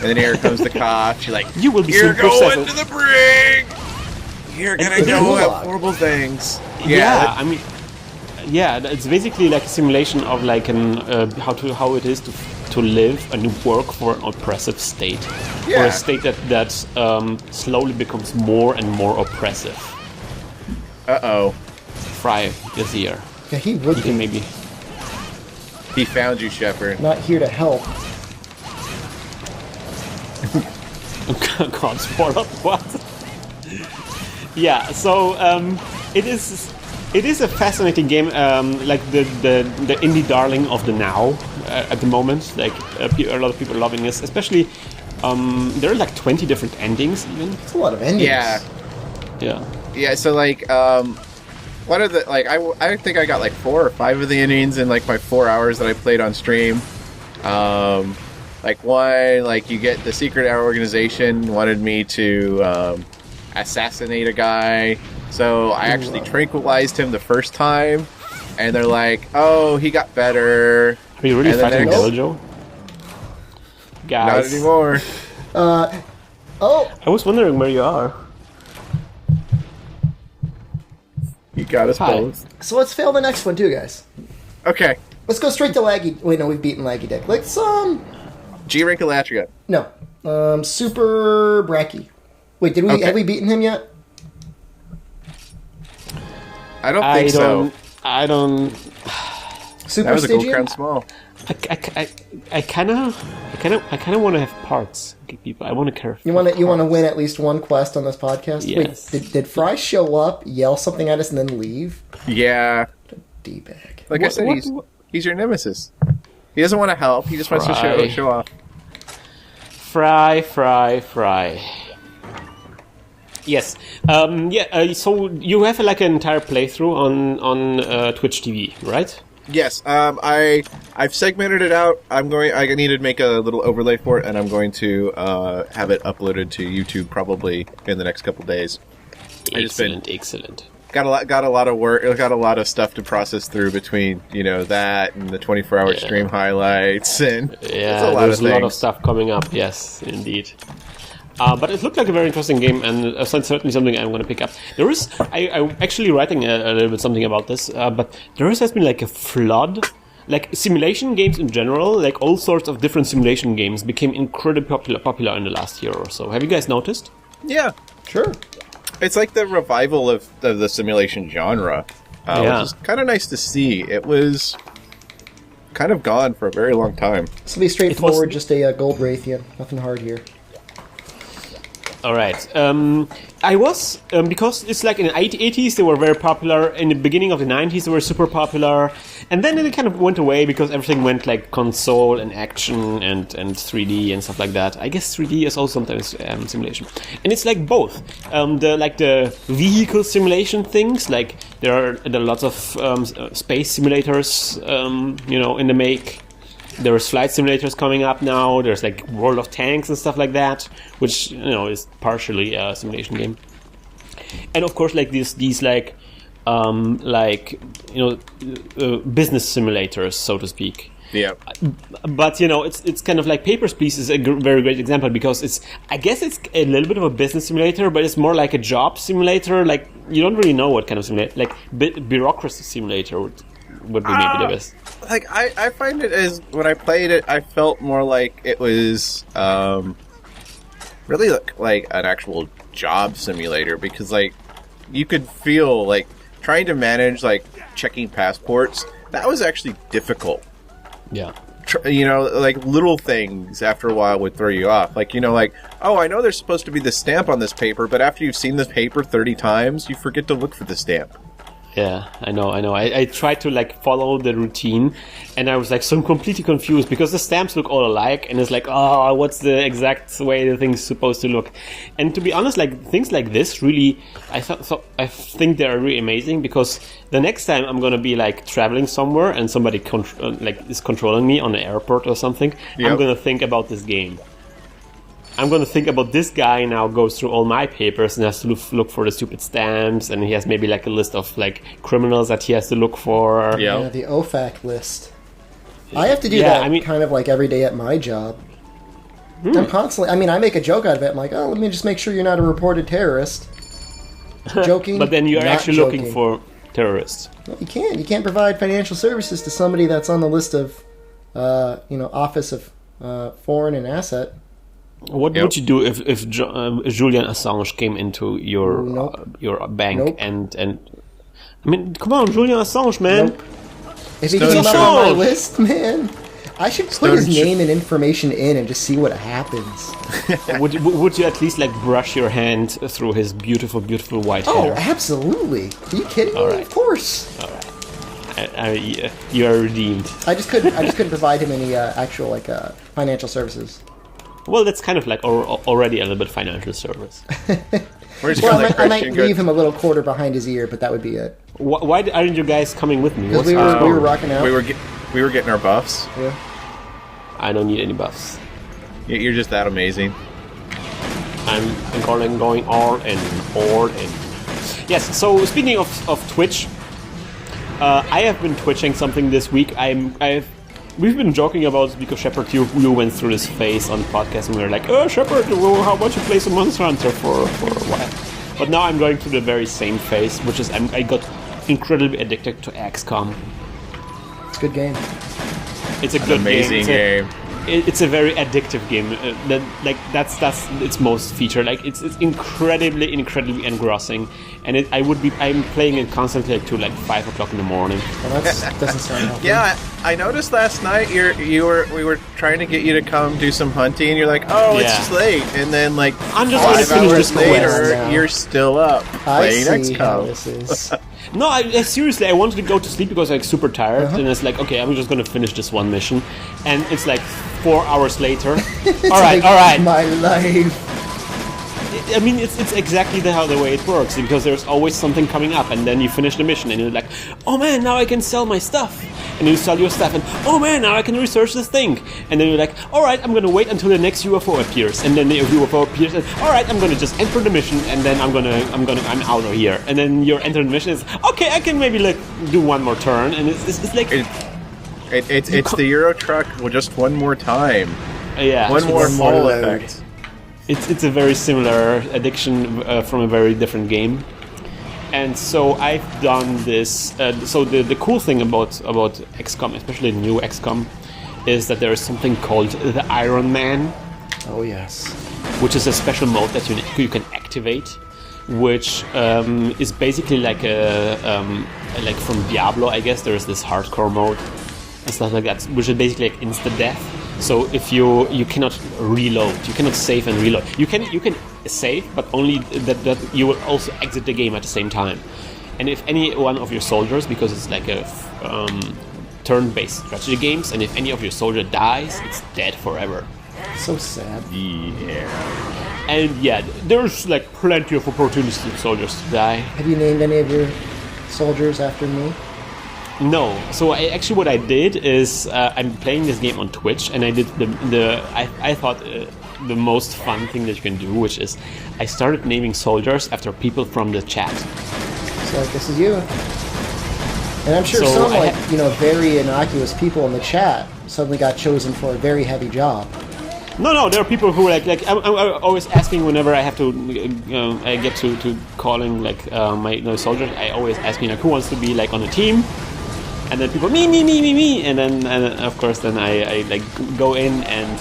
And then here comes the cops. You're like, "You will be You're soon going to the brig. You're gonna go have horrible things." Yeah, I mean, yeah, it's basically like a simulation of like how it is to live and work for an oppressive state, or a state that slowly becomes more and more oppressive. Uh-oh. Fry is here. Yeah, he would. You can maybe. He found you, Shepard. Not here to help. God, spoiler, what? Yeah, so it is a fascinating game, like the indie darling of the now at the moment. Like a lot of people are loving this, especially there are like 20 different endings even. It's a lot of endings. Yeah. So like one of the like I think I got like 4 or 5 of the endings in like my 4 hours that I played on stream. Like one, like you get the secret organization wanted me to assassinate a guy, so I actually tranquilized him the first time, and they're like, "Oh, he got better." Are you really fighting Dojo? Guys, not anymore. I was wondering where you are. You got us both. So let's fail the next one too, guys. Okay. Let's go straight to Laggy. Wait, no, we've beaten Laggy Dick. Let's G-Rank Elatria. No. Super Bracky. Wait, did we have we beaten him yet? I don't think so. I don't. Super That was a gold Stygian? crown small. I kind of want to have parts. People, I want to care. You want to win at least one quest on this podcast? Yes. Wait, did Fry show up, yell something at us, and then leave? Yeah. D-bag. Like I said, he's your nemesis. He doesn't want to help. He just wants to show off. Fry. Yes. So you have like an entire playthrough on Twitch TV, right? Yes. I've segmented it out. I need to make a little overlay for it, and I'm going to have it uploaded to YouTube probably in the next couple days. Excellent. Got a lot of work. Got a lot of stuff to process through between that and the 24-hour stream highlights and there's a lot of stuff coming up. Yes, indeed. But it looked like a very interesting game, and certainly something I'm going to pick up. I'm actually writing a little bit something about this, but there has been like a flood. Like simulation games in general, like all sorts of different simulation games became incredibly popular in the last year or so. Have you guys noticed? Yeah, sure. It's like the revival of the simulation genre, which is kind of nice to see. It was kind of gone for a very long time. This will be straightforward, just a gold Raytheon. Nothing hard here. All right. I was because it's like in the 80s they were very popular. In the beginning of the 90s they were super popular, and then it kind of went away because everything went like console and action and 3D and stuff like that. I guess 3D is also sometimes simulation, and it's like both. The vehicle simulation things, like there are lots of space simulators, in the make. There's flight simulators coming up now. There's like World of Tanks and stuff like that, which is partially a simulation game. And of course, like these business simulators, so to speak. Yeah. But it's kind of like Papers, Please is a very great example because I guess it's a little bit of a business simulator, but it's more like a job simulator. Like you don't really know what kind of simulator. Like Bureaucracy Simulator would be maybe the best. Like I find it as when I played it, I felt more like it was really like an actual job simulator because like you could feel like trying to manage like checking passports. That was actually difficult. Yeah. Like little things after a while would throw you off. Like, oh, I know there's supposed to be this stamp on this paper, but after you've seen this paper 30 times, you forget to look for the stamp. Yeah, I know. I tried to like follow the routine, and I was like so completely confused because the stamps look all alike, and it's like, oh, what's the exact way the thing's supposed to look? And to be honest, like things like this, really, I think they are really amazing because the next time I'm gonna be like traveling somewhere and somebody is controlling me on the airport or something, yep. I'm gonna think about this game. I'm going to think about this guy now goes through all my papers and has to look for the stupid stamps, and he has maybe like a list of like criminals that he has to look for. Yeah, the OFAC list. I have to do that kind of like every day at my job. I'm constantly, I make a joke out of it. I'm like, oh, let me just make sure you're not a reported terrorist. Joking. But then you're actually looking for terrorists. Well, you can't. You can't provide financial services to somebody that's on the list of, Office of Foreign and Asset. What would you do if Julian Assange came into your bank and come on, Julian Assange, man. Nope. If he came up on my list, man, I should put his name and information in and just see what happens. Would you at least like brush your hand through his beautiful, beautiful white hair? Oh, absolutely. Are you kidding me? All right. Of course. All right. You are redeemed. I just couldn't provide him any actual like financial services. Well, that's kind of like already a little bit financial service. I might leave him a little quarter behind his ear, but that would be it. Why aren't you guys coming with me? Because we were rocking out. We were getting our buffs. Yeah. I don't need any buffs. You're just that amazing. I'm going all in. Yes. So speaking of Twitch, I have been twitching something this week. We've been joking about it because Shepard, you went through this phase on the podcast, and we were like, "Oh, Shepard, how about you play some Monster Hunter for a while?" But now I'm going through the very same phase, which is I got incredibly addicted to XCOM. It's a good game. It's a good amazing game. It's a very addictive game. That's its most feature. Like it's incredibly engrossing, and I'm playing it constantly to 5 o'clock in the morning. Well, that doesn't sound healthy. Yeah, I noticed last night we were trying to get you to come do some hunting, and you're like, "Oh, it's just late," and then I'm just going to 5 finish hours this later, quest. you're still up playing I see how XCOM. this is. No, seriously, I wanted to go to sleep because I'm super tired, and it's like, okay, I'm just going to finish this one mission, and it's 4 hours later. all right. My life. I mean, it's exactly how the way it works, because there's always something coming up, and then you finish the mission, and you're like, oh man, now I can sell my stuff. And you sell your stuff, and oh man, now I can research this thing. And then you're like, alright, I'm gonna wait until the next UFO appears. And then the UFO appears, and alright, I'm gonna just enter the mission, and then I'm out of here. And then you're entering the mission, and it's, okay, I can maybe do one more turn, and it's like... It's the Euro truck just one more time. Yeah. One more load. effect. It's a very similar addiction from a very different game. And so I've done this. So the cool thing about XCOM, especially new XCOM, is that there is something called the Iron Man. Oh yes. Which is a special mode that you can activate, which is basically like from Diablo, I guess. There is this hardcore mode and stuff like that, which is basically like insta death. So if you cannot reload, you cannot save and reload. You can save, but only that you will also exit the game at the same time. And if any one of your soldiers, because it's like a turn-based strategy games, and if any of your soldier dies, it's dead forever. So sad. Yeah. And yeah, there's plenty of opportunities for soldiers to die. Have you named any of your soldiers after me? No. So what I did is I'm playing this game on Twitch, and I did I thought the most fun thing that you can do, which is I started naming soldiers after people from the chat. So this is you. And I'm sure some very innocuous people in the chat suddenly got chosen for a very heavy job. No, there are people who I'm always asking whenever I have to I get to calling my soldiers. I always ask who wants to be on the team. And then people me, and then of course then I go in and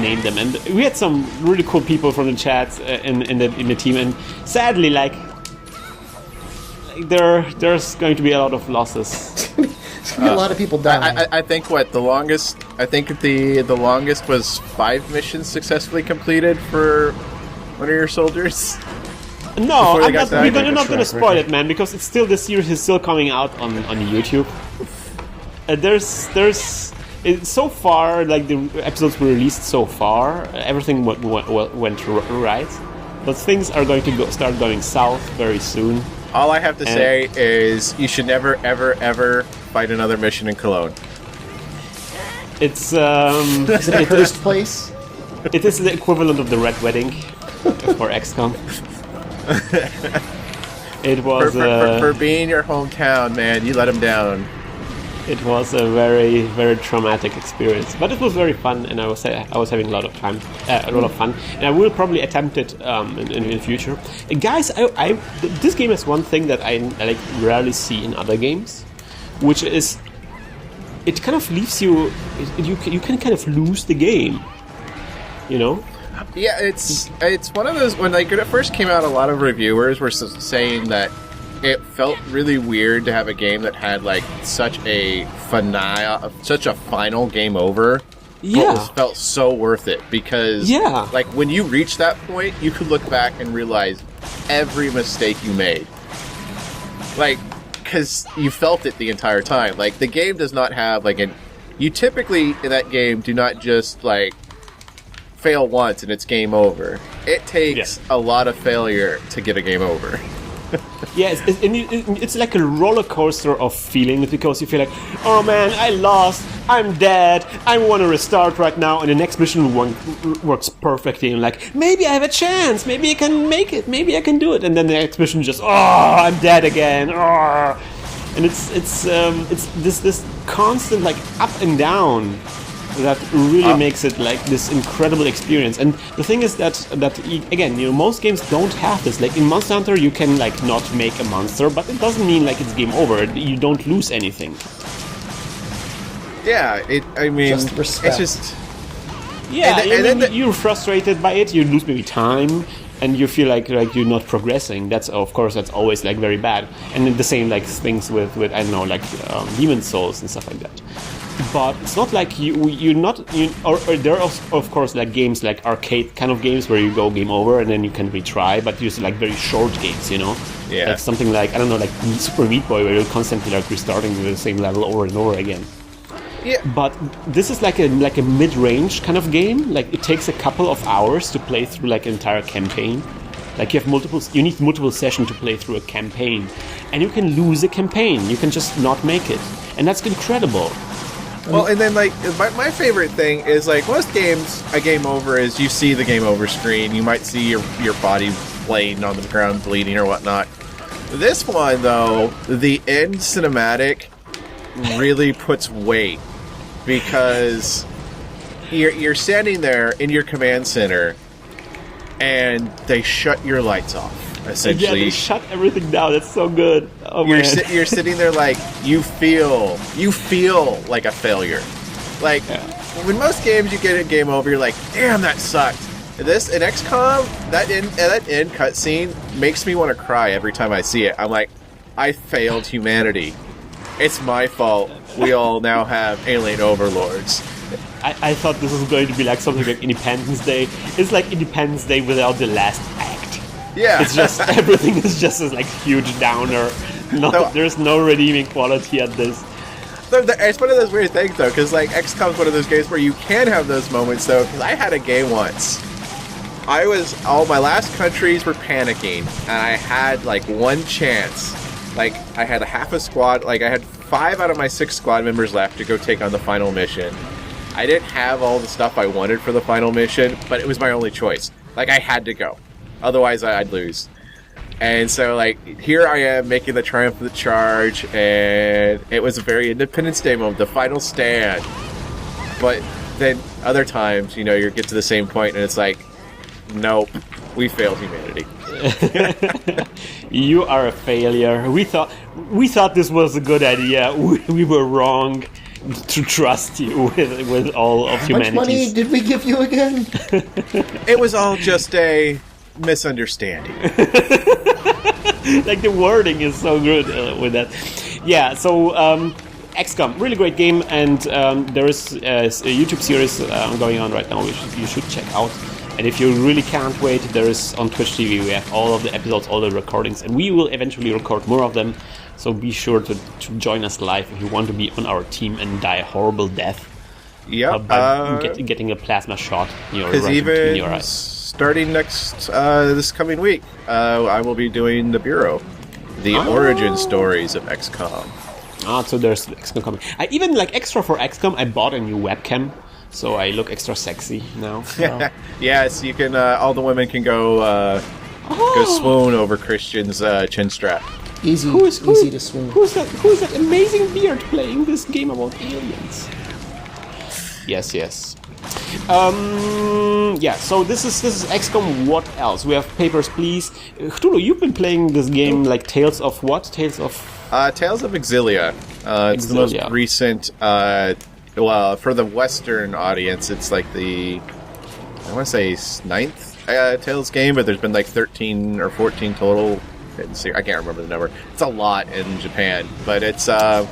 name them. And we had some really cool people from the chat in the team, and sadly there's going to be a lot of losses. There's going to be a lot of people dying. I think the longest was 5 missions successfully completed for one of your soldiers. No, we're not going to spoil it, man, because it's still, the series is still coming out on YouTube. So far, the episodes were released so far, everything went right, but things are going to start going south very soon. All I have to say is you should never, ever, ever fight another mission in Cologne. It's is it first place? It is the equivalent of the Red Wedding for XCOM. It was for being your hometown, man. You let him down. It was a very, very traumatic experience, but it was very fun, and I was having a lot of fun, and I will probably attempt it in the future. And guys, this game has one thing that I rarely see in other games, which is it kind of leaves you. You can kind of lose the game, you know. Yeah, it's one of those, when it first came out, a lot of reviewers were saying that it felt really weird to have a game that had like such a final game over. Yeah, but it felt so worth it because like when you reach that point, you could look back and realize every mistake you made. Like, because you felt it the entire time. Like, the game does not have like you typically in that game do not just like fail once and it's game over. It takes a lot of failure to get a game over. Yeah, it's like a roller coaster of feelings because you feel like, oh man, I lost, I'm dead, I want to restart right now, and the next mission works perfectly, and like, maybe I have a chance, maybe I can make it, maybe I can do it, and then the next mission just, oh, I'm dead again, oh. And it's this constant like up and down that really makes it like this incredible experience. And the thing is that again, you know, most games don't have this. Like in Monster Hunter, you can like not make a monster, but it doesn't mean like it's game over. You don't lose anything. Yeah, I mean, just respect. It's just you're frustrated by it. You lose maybe time, and you feel like you're not progressing. That's always like very bad. And then the same like things with I don't know, like Demon's Souls and stuff like that. But it's not like or there are of course like games like arcade kind of games where you go game over and then you can retry, but usually like very short games, you know? Yeah. Like something like, I don't know, like Super Meat Boy where you're constantly like restarting the same level over and over again. Yeah. But this is like a mid-range kind of game. Like it takes a couple of hours to play through like an entire campaign. Like you need multiple sessions to play through a campaign. And you can lose a campaign. You can just not make it. And that's incredible. Well, and then, like, my favorite thing is, like, most games, a game over is you see the game over screen. You might see your body laying on the ground bleeding or whatnot. This one, though, the end cinematic really puts weight because you're standing there in your command center and they shut your lights off. Essentially, yeah, they shut everything down. That's so good. Oh you're man, you're sitting there like you feel like a failure. Like when most games you get a game over, you're like, damn, that sucked. In XCOM, that end cutscene makes me want to cry every time I see it. I'm like, I failed humanity. It's my fault. We all now have alien overlords. I thought this was going to be like something like Independence Day. It's like Independence Day without the last act. Yeah, it's just everything is just a like huge downer. There's no redeeming quality at this. It's one of those weird things though, because like XCOM's one of those games where you can have those moments though. Because I had a game once. All my last countries were panicking, and I had like one chance. Like I had a half a squad. Like I had 5 out of my 6 squad members left to go take on the final mission. I didn't have all the stuff I wanted for the final mission, but it was my only choice. Like I had to go. Otherwise, I'd lose. And so, like, here I am making the triumph of the charge, and it was a very Independence Day moment, the final stand. But then other times, you know, you get to the same point, and it's like, nope, we failed humanity. You are a failure. We thought this was a good idea. We were wrong to trust you with all of humanity. How much money did we give you again? It was all just a misunderstanding. Like the wording is so good with that. Yeah, so XCOM, really great game, and there is a YouTube series going on right now which you should check out. And if you really can't wait, there is on Twitch TV, we have all of the episodes, all the recordings, and we will eventually record more of them. So be sure to join us live if you want to be on our team and die a horrible death. Yep. By getting a plasma shot between your eyes. Starting this coming week, I will be doing the Bureau, the origin stories of XCOM. So there's XCOM coming. I even, like, extra for XCOM, I bought a new webcam, so I look extra sexy now. So. Yes, you can. All the women can go swoon over Christian's chin strap. Easy to swoon. Who's that amazing beard playing this game about aliens? Yes. So this is XCOM. What else? We have Papers, Please. Cthulhu, you've been playing this game like Tales of what? Tales of Xillia. It's the most recent. Well, for the Western audience, it's like I want to say 9th Tales game, but there's been like 13 or 14 total I can't remember the number. It's a lot in Japan, but it's the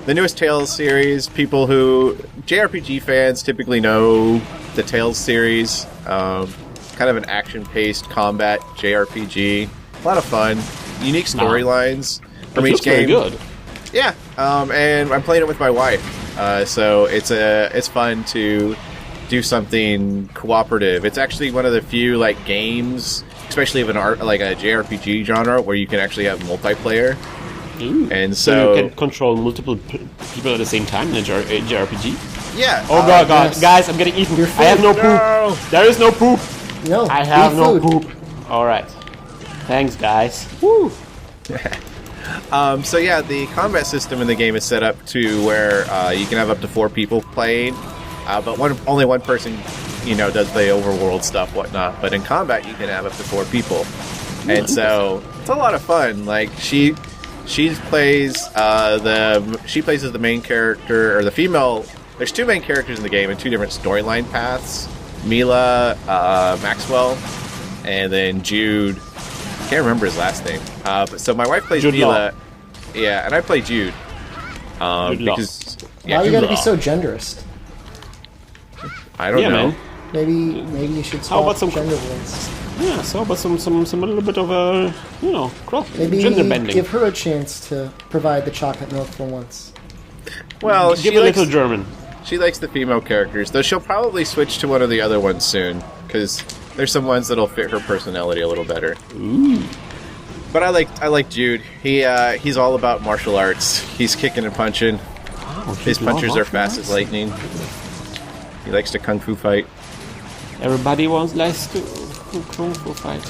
newest Tales series. People who JRPG fans typically know the Tales series. Kind of an action-paced combat JRPG. A lot of fun, unique storylines from each game. Very good. Yeah, and I'm playing it with my wife, so it's fun to do something cooperative. It's actually one of the few like games, especially of a JRPG genre, where you can actually have multiplayer. Ooh. And so you can control multiple people at the same time in a JRPG. Yeah. Oh god, yes. Guys, I'm getting eaten. I have no poop. There is no poop. No, I have eat no food. poop. All right. Thanks, guys. Woo. So yeah, the combat system in the game is set up to where you can have up to 4 people playing, but only one person, does the overworld stuff, whatnot. But in combat, you can have up to 4 people, and so it's a lot of fun. Like she plays as the main character, or the female. There's 2 main characters in the game and 2 different storyline paths. Mila Maxwell, and then Jude. I can't remember his last name. So my wife plays Jude Mila. Law. Yeah, and I play Jude. Jude Because Why you Jude gotta be Law. so genderist? I don't know. Man. Maybe you should How swap about some- gender roles. Yeah, so but some a little bit of a cross Maybe gender bending. give her a chance to provide the chocolate milk for once. Well, Give a little German. she likes the female characters, though she'll probably switch to one of the other ones soon, because there's some ones that'll fit her personality a little better. Ooh. But I like Jude. He's all about martial arts. He's kicking and punching. Wow, His Jude Law, punches are martial fast arts. as lightning. He likes to kung fu fight. Everybody likes to kung fu fight.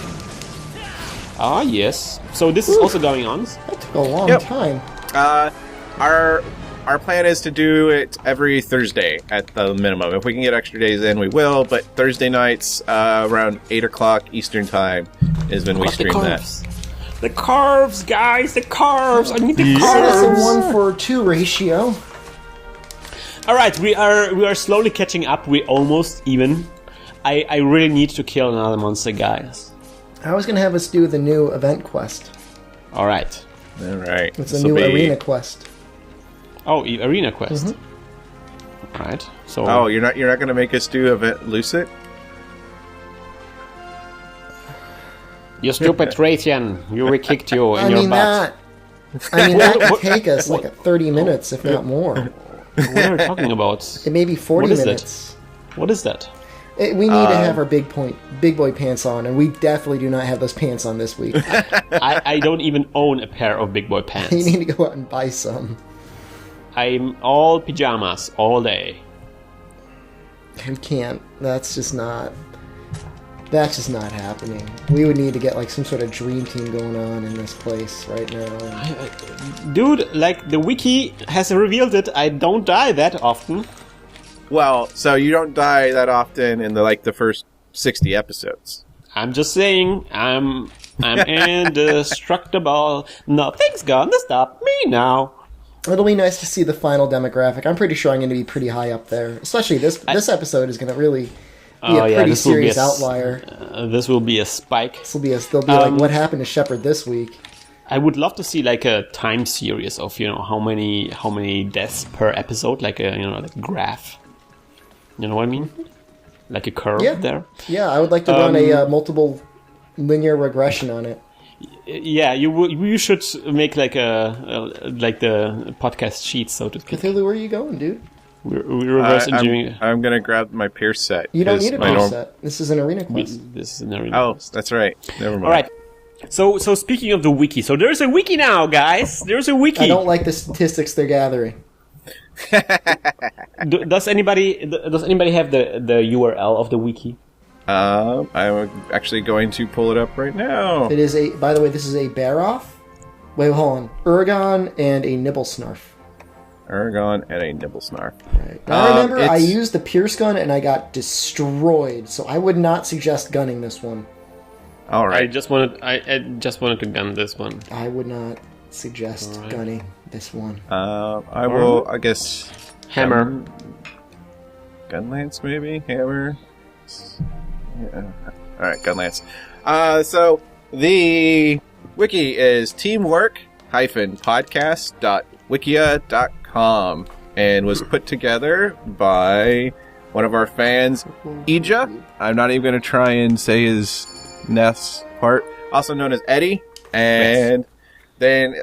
Ah, yes. So this is also going on. That took a long Yep. time. Our plan is to do it every Thursday at the minimum. If we can get extra days in, we will. But Thursday nights around 8 o'clock Eastern time is when we Got the stream that. carbs. The carbs, guys, the carbs. I need the So that's a carbs. 1-for-2 ratio. All right, we are slowly catching up. We're almost even. I really need to kill another monster, guys. I was gonna have us do the new event quest. All right. All right. It's a new arena quest. Oh, arena quest. Right. So. Oh, you're not going to make us do event Lucid? You stupid Thracian! We kicked you in I your mean butt. that could take us like 30 minutes, if not more. What are you talking about? It may be 40 What is minutes. What is that? We need to have our big boy pants on, and we definitely do not have those pants on this week. I don't even own a pair of big boy You pants. need to go out and buy some. I'm all pajamas all day. We can't. That's just not happening. We would need to get like some sort of dream team going on in this place right now. Dude, like the wiki has revealed it, I don't die that often. Well, so you don't die that often in the first 60 episodes. I'm just saying, I'm indestructible. Nothing's gonna stop me now. It'll be nice to see the final demographic. I'm pretty sure I'm going to be pretty high up there. Especially this episode is going to really be a pretty this will be serious outlier. This will be a spike. They'll be like, what happened to Shepard this week? I would love to see like a time series of how many deaths per episode, like a like a graph. You know what I mean? Like a curve there. Yeah, I would like to run a multiple linear regression on it. Yeah, you should make like like the podcast sheet, so to speak. Cthulhu, where are you going, dude? We reverse engineering. I'm going to grab my Pierce set. You don't 'cause need a my Pierce set. This is an arena quest. This is an arena. Oh, that's right. Never mind. All right. So speaking of the wiki, so there's a wiki now, guys. There's a wiki. I don't like the statistics they're gathering. Does anybody have the URL of the wiki? I'm actually going to pull it up right now. It is by the way, this is a Baroff. Wait, hold on. Urgon and a Nibblesnarf. Aragon and a Nibblesnarf. Right. Now remember, I it's- used the Pierce gun and I got destroyed, so I would not suggest gunning this one. All I right. just wanted to gun this one. I would not suggest gunning this one. I will, I guess... Hammer. Gunlance, maybe? Hammer? Yeah. Alright, Gunlance. So, the Wiki is teamwork-podcast.wikia.com and was put together by one of our fans, Ija. I'm not even going to try and say his Neth's part. Also known as Eddie. And then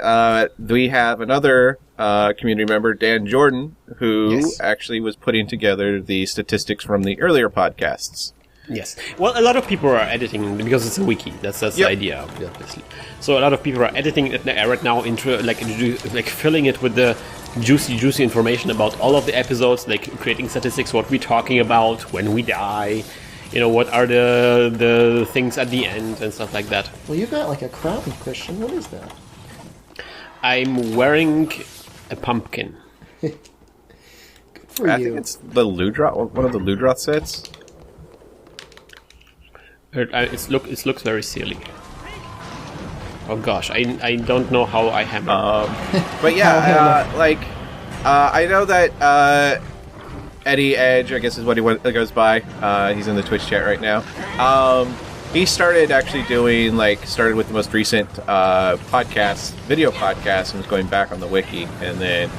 we have another community member, Dan Jordan, who actually was putting together the statistics from the earlier podcasts. Yes. Well, a lot of people are editing because it's a wiki. That's the idea, obviously. So a lot of people are editing it right now into like filling it with the juicy information about all of the episodes, like creating statistics, what we're talking about, when we die, what are the things at the end and stuff like that. Well, you've got like a crown, Christian. What is that? I'm wearing a pumpkin. Good for I you. think it's the Ludroth, one of the Ludroth sets. It looks very silly. Oh gosh, I don't know how I hammer. But yeah, I know that Eddie Edge, I guess is what he goes by. He's in the Twitch chat right now. He started actually started with the most recent video podcast, and was going back on the wiki. And then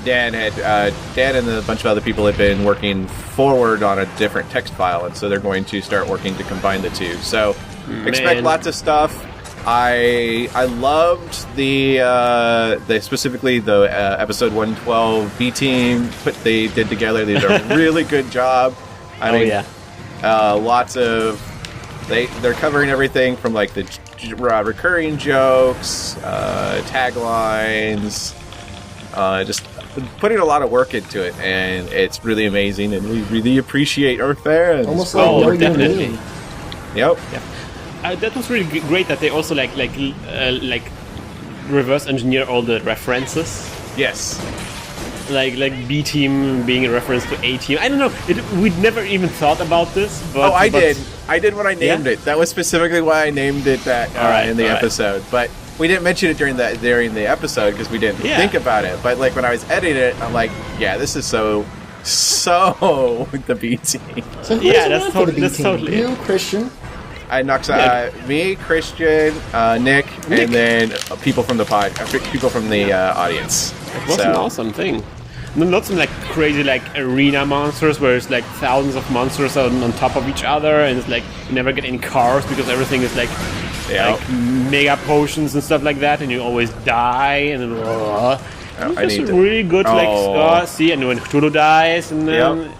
Dan and a bunch of other people had been working forward on a different text file, and so they're going to start working to combine the two. So expect lots of stuff. I loved the specifically the episode 112 B team they did together. They did a really good job. Lots of they're covering everything from like the recurring jokes, taglines, just putting a lot of work into it, and it's really amazing, and we really appreciate our fans. Almost like definitely. Yep. Yeah. That was really great that they also like reverse engineer all the references. Yes. Like B team being a reference to A team. I don't know. We'd never even thought about this. But I did. I did when I named it. That was specifically why I named it that in the episode. But we didn't mention it during the episode because we didn't think about it. But like when I was editing it, I'm like, yeah, this is so the B team. So that's totally you, Christian. Me, Christian, Nick, and then people from the audience. It was an awesome thing. Not some like crazy like arena monsters where it's like thousands of monsters on top of each other, and it's like you never get any cars because everything is like mega potions and stuff like that, and you always die, and then it's just really good see, and when Cthulhu dies, and then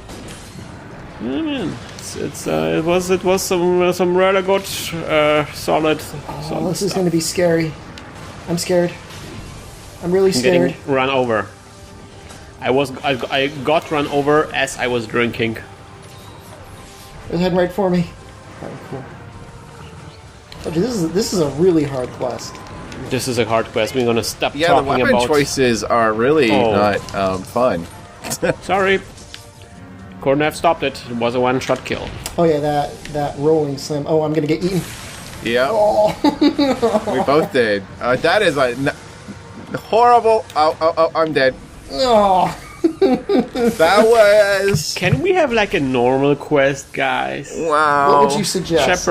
it was some really good solid. This is going to be scary. I'm scared. I'm really scared. Getting run over. I got run over as I was drinking. It's heading right for me. Oh, cool. Okay, this is a really hard quest. This is a hard quest. We're gonna stop talking about. Yeah, the weapon choices are really not fun. Sorry. Couldn't have stopped it. It was a one-shot kill. Oh yeah, that rolling slam. Oh, I'm gonna get eaten. Yeah. Oh. We both did. That is horrible. Oh, I'm dead. Oh. That was... Can we have like a normal quest, guys? Wow. What would you suggest?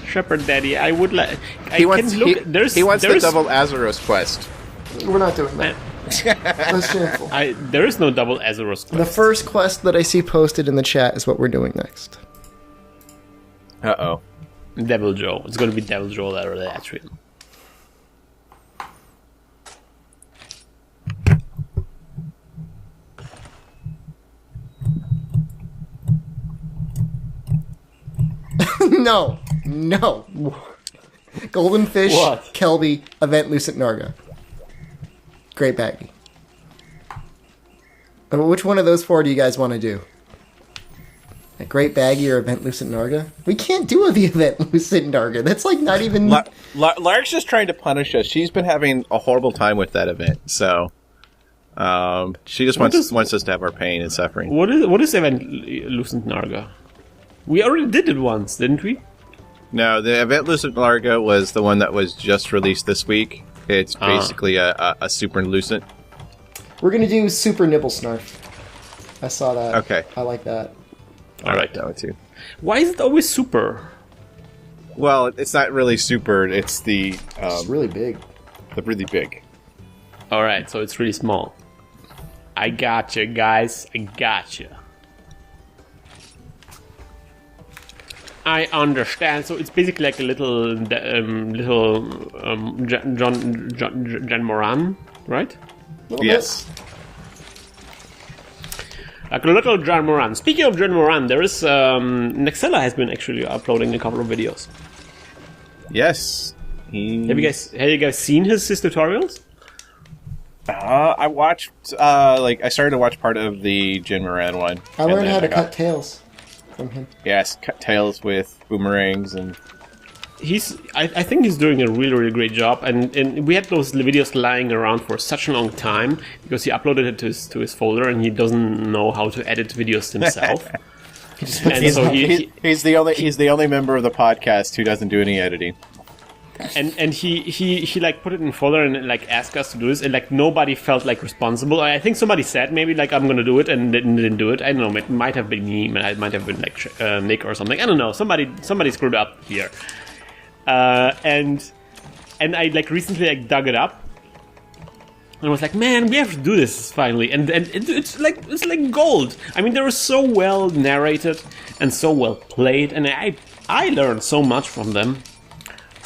Shepherd Daddy, I would like... He wants the double Azeroth quest. We're not doing that. That's shameful. There is no double Azeroth quest. The first quest that I see posted in the chat is what we're doing next. Uh-oh. Devil Joe. It's going to be Devil Joe or the Atrium. No. Golden Fish, What? Kelby, Event Lucent Narga. Great baggy. Which one of those four do you guys want to do? A Great Baggy or Event Lucent Narga? We can't do the Event Lucent Narga. That's like not even... Lark's just trying to punish us. She's been having a horrible time with that event, so... she just wants us to have our pain and suffering. What is Event Lucent Narga? We already did it once, didn't we? No, the Event Lucent Larga was the one that was just released this week. It's basically a Super Lucent. We're going to do Super Nibble Snarf. I saw that. Okay. I like that. All right. That one too. Why is it always super? Well, it's not really super. It's the It's really big. the really big. Alright, so it's really small. I gotcha, guys. I gotcha. I understand. So it's basically like a little John Moran, right? Yes. Like a little John Moran. Speaking of John Moran, there is Xillia has been actually uploading a couple of videos. Yes. Have you guys seen his tutorials? I watched. I started to watch part of the Jin Moran one. I learned how to cut tails from him. Yes, cut tails with boomerangs and. I think he's doing a really, really great job, and we had those videos lying around for such a long time because he uploaded it to his folder and he doesn't know how to edit videos himself. He's the only member of the podcast who doesn't do any editing. And he like put it in folder and like asked us to do this, and like nobody felt like responsible. I think somebody said maybe like I'm gonna do it and didn't do it. I don't know. It might have been me. It might have been like Nick or something. I don't know. Somebody screwed up here. And I like recently like dug it up and I was like, man, we have to do this finally. And it's like gold. I mean, they were so well narrated and so well played, and I learned so much from them.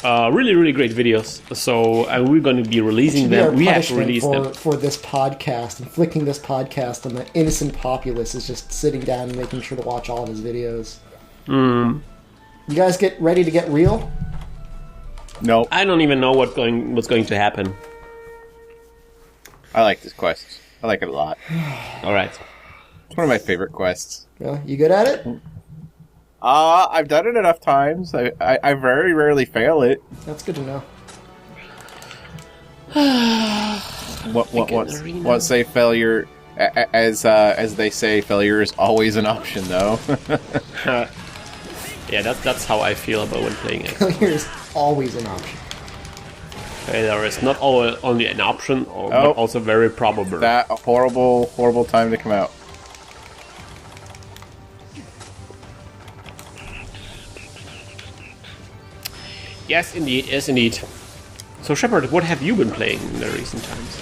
Really, really great videos. So we're going to be releasing them. We have to release them for this podcast. Inflicting this podcast on the innocent populace is just sitting down and making sure to watch all of his videos. You guys get ready to get real? No, I don't even know what's going to happen. I like this quest. I like it a lot. All right, It's one of my favorite quests. Really? You good at it? I've done it enough times. I very rarely fail it. That's good to know. Once they failure, as they say, failure is always an option, though. yeah, that's how I feel about when playing it. Failure is always an option. Failure is not only an option, but also very probable. That a horrible time to come out. Yes, indeed. So, Shepard, what have you been playing in the recent times?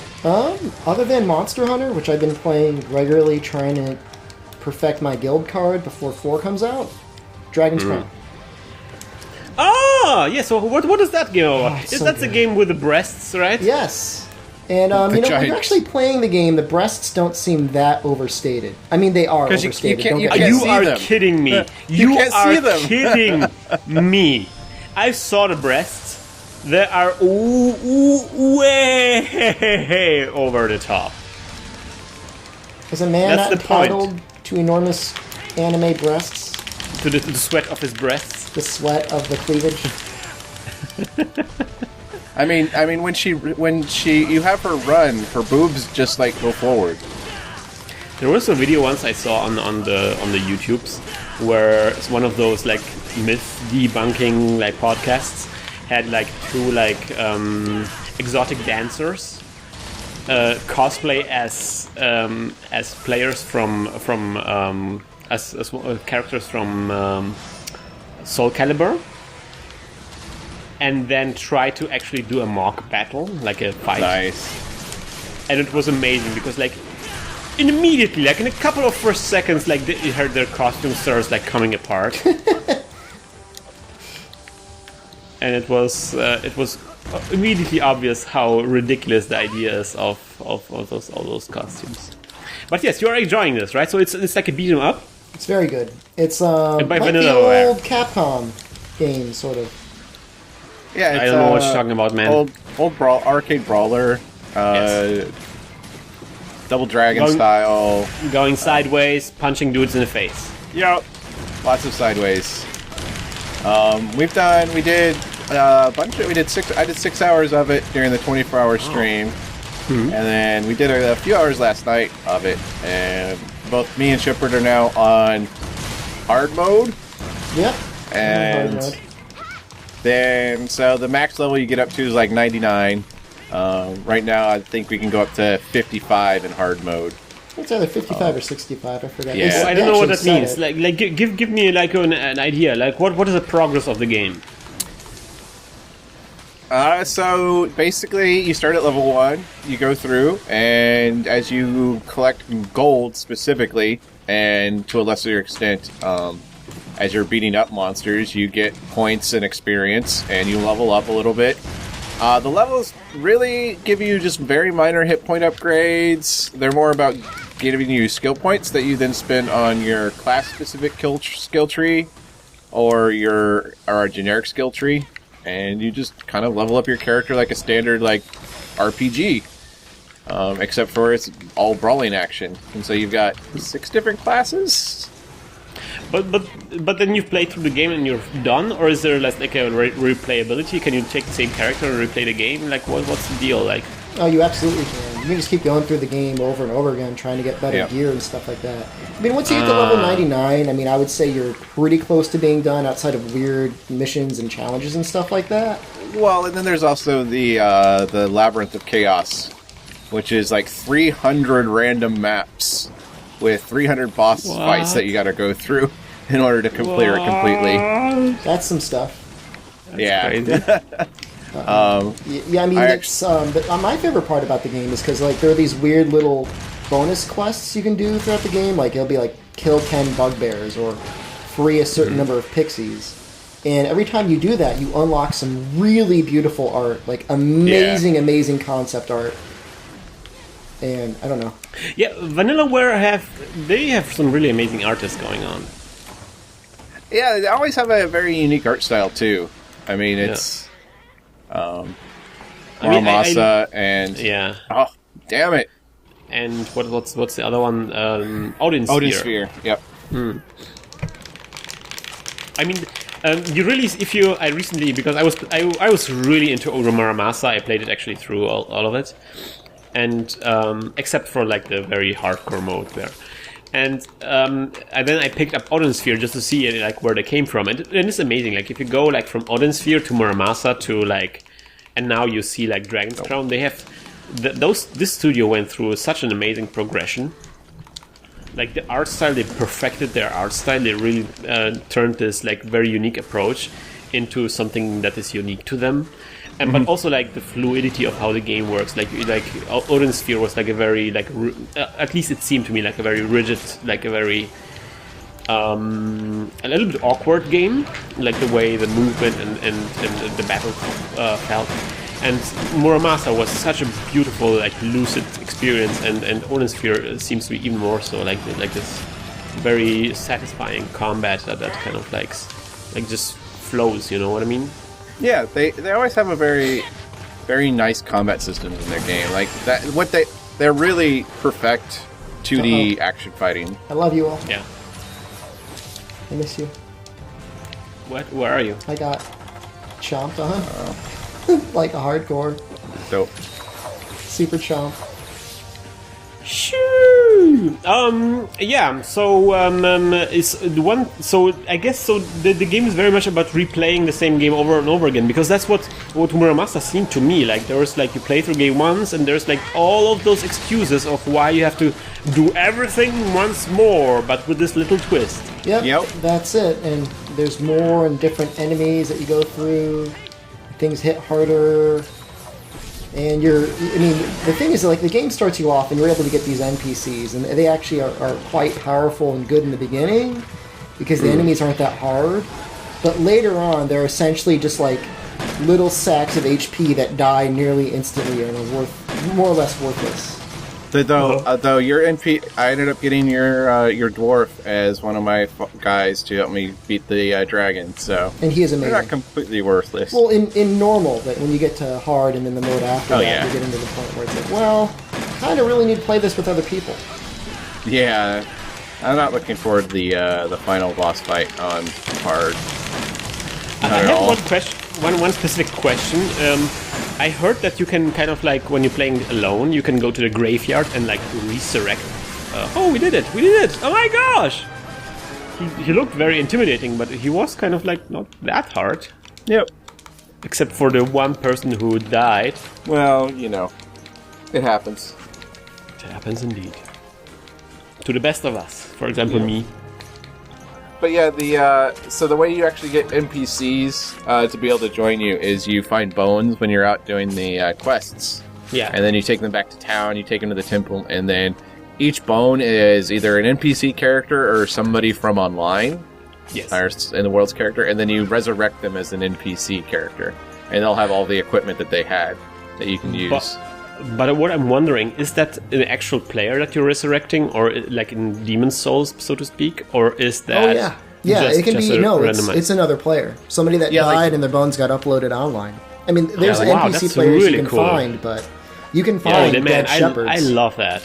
Other than Monster Hunter, which I've been playing regularly, trying to perfect my guild card before 4 comes out, Dragon's Crown. Ah, yeah. So, what is that game about? Is so that the game with the breasts, right? Yes. And when you're actually playing the game, the breasts don't seem that overstated. I mean, they are overstated. You are kidding me. You are kidding me. I saw the breasts. They are way over the top. Is a man not entitled to enormous anime breasts? To the sweat of his breasts? The sweat of the cleavage? I mean, when you have her run, her boobs just like go forward. There was a video once I saw on the YouTubes where it's one of those like myth debunking like podcasts had like 2 like exotic dancers cosplay as players from as characters from Soul Calibur, and then try to actually do a mock battle, like a fight. Nice. And it was amazing because like immediately, like in a couple of first seconds, like you heard their costume starts like coming apart. And it was immediately obvious how ridiculous the idea is of all those costumes. But yes, you are enjoying this, right? So it's like a beat 'em up. It's very good. It's like Vanilla the old Capcom game, sort of. Yeah, it's, I don't know what you're talking about, man. Old arcade brawler, Yes. Double Dragon style, Going sideways, punching dudes in the face. Yep. Lots of sideways. We did a bunch of. I did 6 hours of it during the 24-hour stream, and then we did a few hours last night of it. And both me and Shepard are now on hard mode. Yep. And then, so the max level you get up to is like 99. Right now, I think we can go up to 55 in hard mode. It's either 55 or 65. I forgot. Yeah. I don't know what that means. Like give me like an idea. Like what is the progress of the game? So basically, you start at level 1, you go through, and as you collect gold specifically, and to a lesser extent, as you're beating up monsters, you get points and experience, and you level up a little bit. The levels really give you just very minor hit point upgrades. They're more about giving you skill points that you then spend on your class-specific skill tree, or a generic skill tree. And you just kind of level up your character like a standard RPG, except for it's all brawling action. And so you've got 6 different classes. But then you've played through the game and you're done, or is there like a replayability? Can you take the same character and replay the game? Like what's the deal? Like, oh, you absolutely can. You can just keep going through the game over and over again, trying to get better gear and stuff like that. I mean, once you get to level 99, I mean, I would say you're pretty close to being done outside of weird missions and challenges and stuff like that. Well, and then there's also the Labyrinth of Chaos, which is like 300 random maps with 300 boss fights that you got to go through in order to clear it completely. That's some stuff. That's crazy. Yeah, I mean, but my favorite part about the game is because there are these weird little bonus quests you can do throughout the game. Like, it'll be like, kill 10 bugbears or free a certain number of pixies. And every time you do that, you unlock some really beautiful art, like amazing concept art. And I don't know. Yeah, Vanillaware have some really amazing artists going on. Yeah, they always have a very unique art style too. I mean, it's Muramasa and oh, damn it! And what's the other one? Odin Sphere. Odin Sphere. Yep. I mean, you really, I recently, because I was really into Muramasa. I played it actually through all of it. And except for like the very hardcore mode there, and then I picked up Odin Sphere just to see like where they came from, and it's amazing. Like if you go like from Odin Sphere to Muramasa to like, and now you see like Dragon's Crown. They have this studio went through such an amazing progression. Like the art style, they perfected their art style. They really turned this like very unique approach into something that is unique to them. And but also like the fluidity of how the game works, like Odin Sphere was like a very at least it seemed to me like a very rigid, like a very a little bit awkward game, like the way the movement and the battle felt. And Muramasa was such a beautiful, like lucid experience, and Odin Sphere seems to be even more so, like this very satisfying combat that kind of like just flows. You know what I mean? Yeah, they always have a very, very nice combat system in their game. Like that, they're really perfect 2D action fighting. I love you all. Yeah. I miss you. What? Where are you? I got chomped on. Like a hardcore. Dope. Super chomp. Shoo! Yeah. So is the one. So I guess so. The game is very much about replaying the same game over and over again, because that's what Muramasa seemed to me. Like there was like you play through game once, and there's like all of those excuses of why you have to do everything once more, but with this little twist. Yep. That's it. And there's more and different enemies that you go through. Things hit harder. And the thing is, like, the game starts you off and you're able to get these NPCs, and they actually are quite powerful and good in the beginning, because the enemies aren't that hard. But later on, they're essentially just like little sacks of HP that die nearly instantly and are more or less worthless. Though your NP, I ended up getting your dwarf as one of my guys to help me beat the dragon. So and he is amazing. They're not completely worthless. Well, in normal, but when you get to hard and then the mode after that, you get into the point where it's like, well, kind of really need to play this with other people. Yeah, I'm not looking forward to the final boss fight on hard. I have one question. One specific question. I heard that you can kind of like, when you're playing alone, you can go to the graveyard and like resurrect. We did it! Oh my gosh! He looked very intimidating, but he was kind of like not that hard. Yep. Except for the one person who died. Well, it happens. It happens indeed. To the best of us. For example, me. But yeah, so the way you actually get NPCs to be able to join you is you find bones when you're out doing the quests. Yeah. And then you take them back to town, you take them to the temple, and then each bone is either an NPC character or somebody from online. Yes. Or in the world's character, and then you resurrect them as an NPC character. And they'll have all the equipment that they had that you can use. But what I'm wondering, is that an actual player that you're resurrecting, or like in Demon's Souls, so to speak? Or is that... Oh, yeah. Yeah, it can be... No, it's another player. Somebody that died and their bones got uploaded online. I mean, there's NPC players you can find, but you can find dead shepherds. I love that.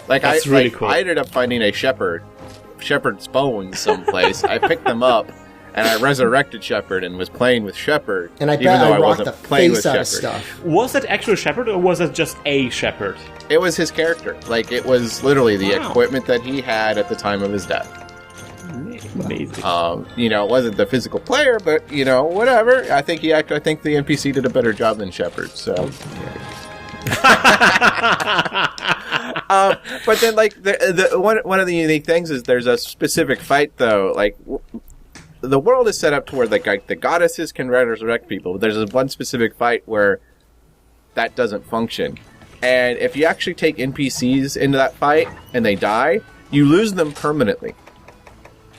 That's really cool. I ended up finding a shepherd's bones someplace. I picked them up, and I resurrected Shepherd and was playing with Shepherd. And I bet I rocked the face out of stuff. Was that actual Shepherd, or was it just a Shepherd? It was his character. Like, it was literally the equipment that he had at the time of his death. Amazing. It wasn't the physical player, but, whatever. I think the NPC did a better job than Shepherd, so... But then, like, one of the unique things is there's a specific fight, though. Like, the world is set up to where the goddesses can resurrect people, but there's one specific fight where that doesn't function. And if you actually take NPCs into that fight and they die, you lose them permanently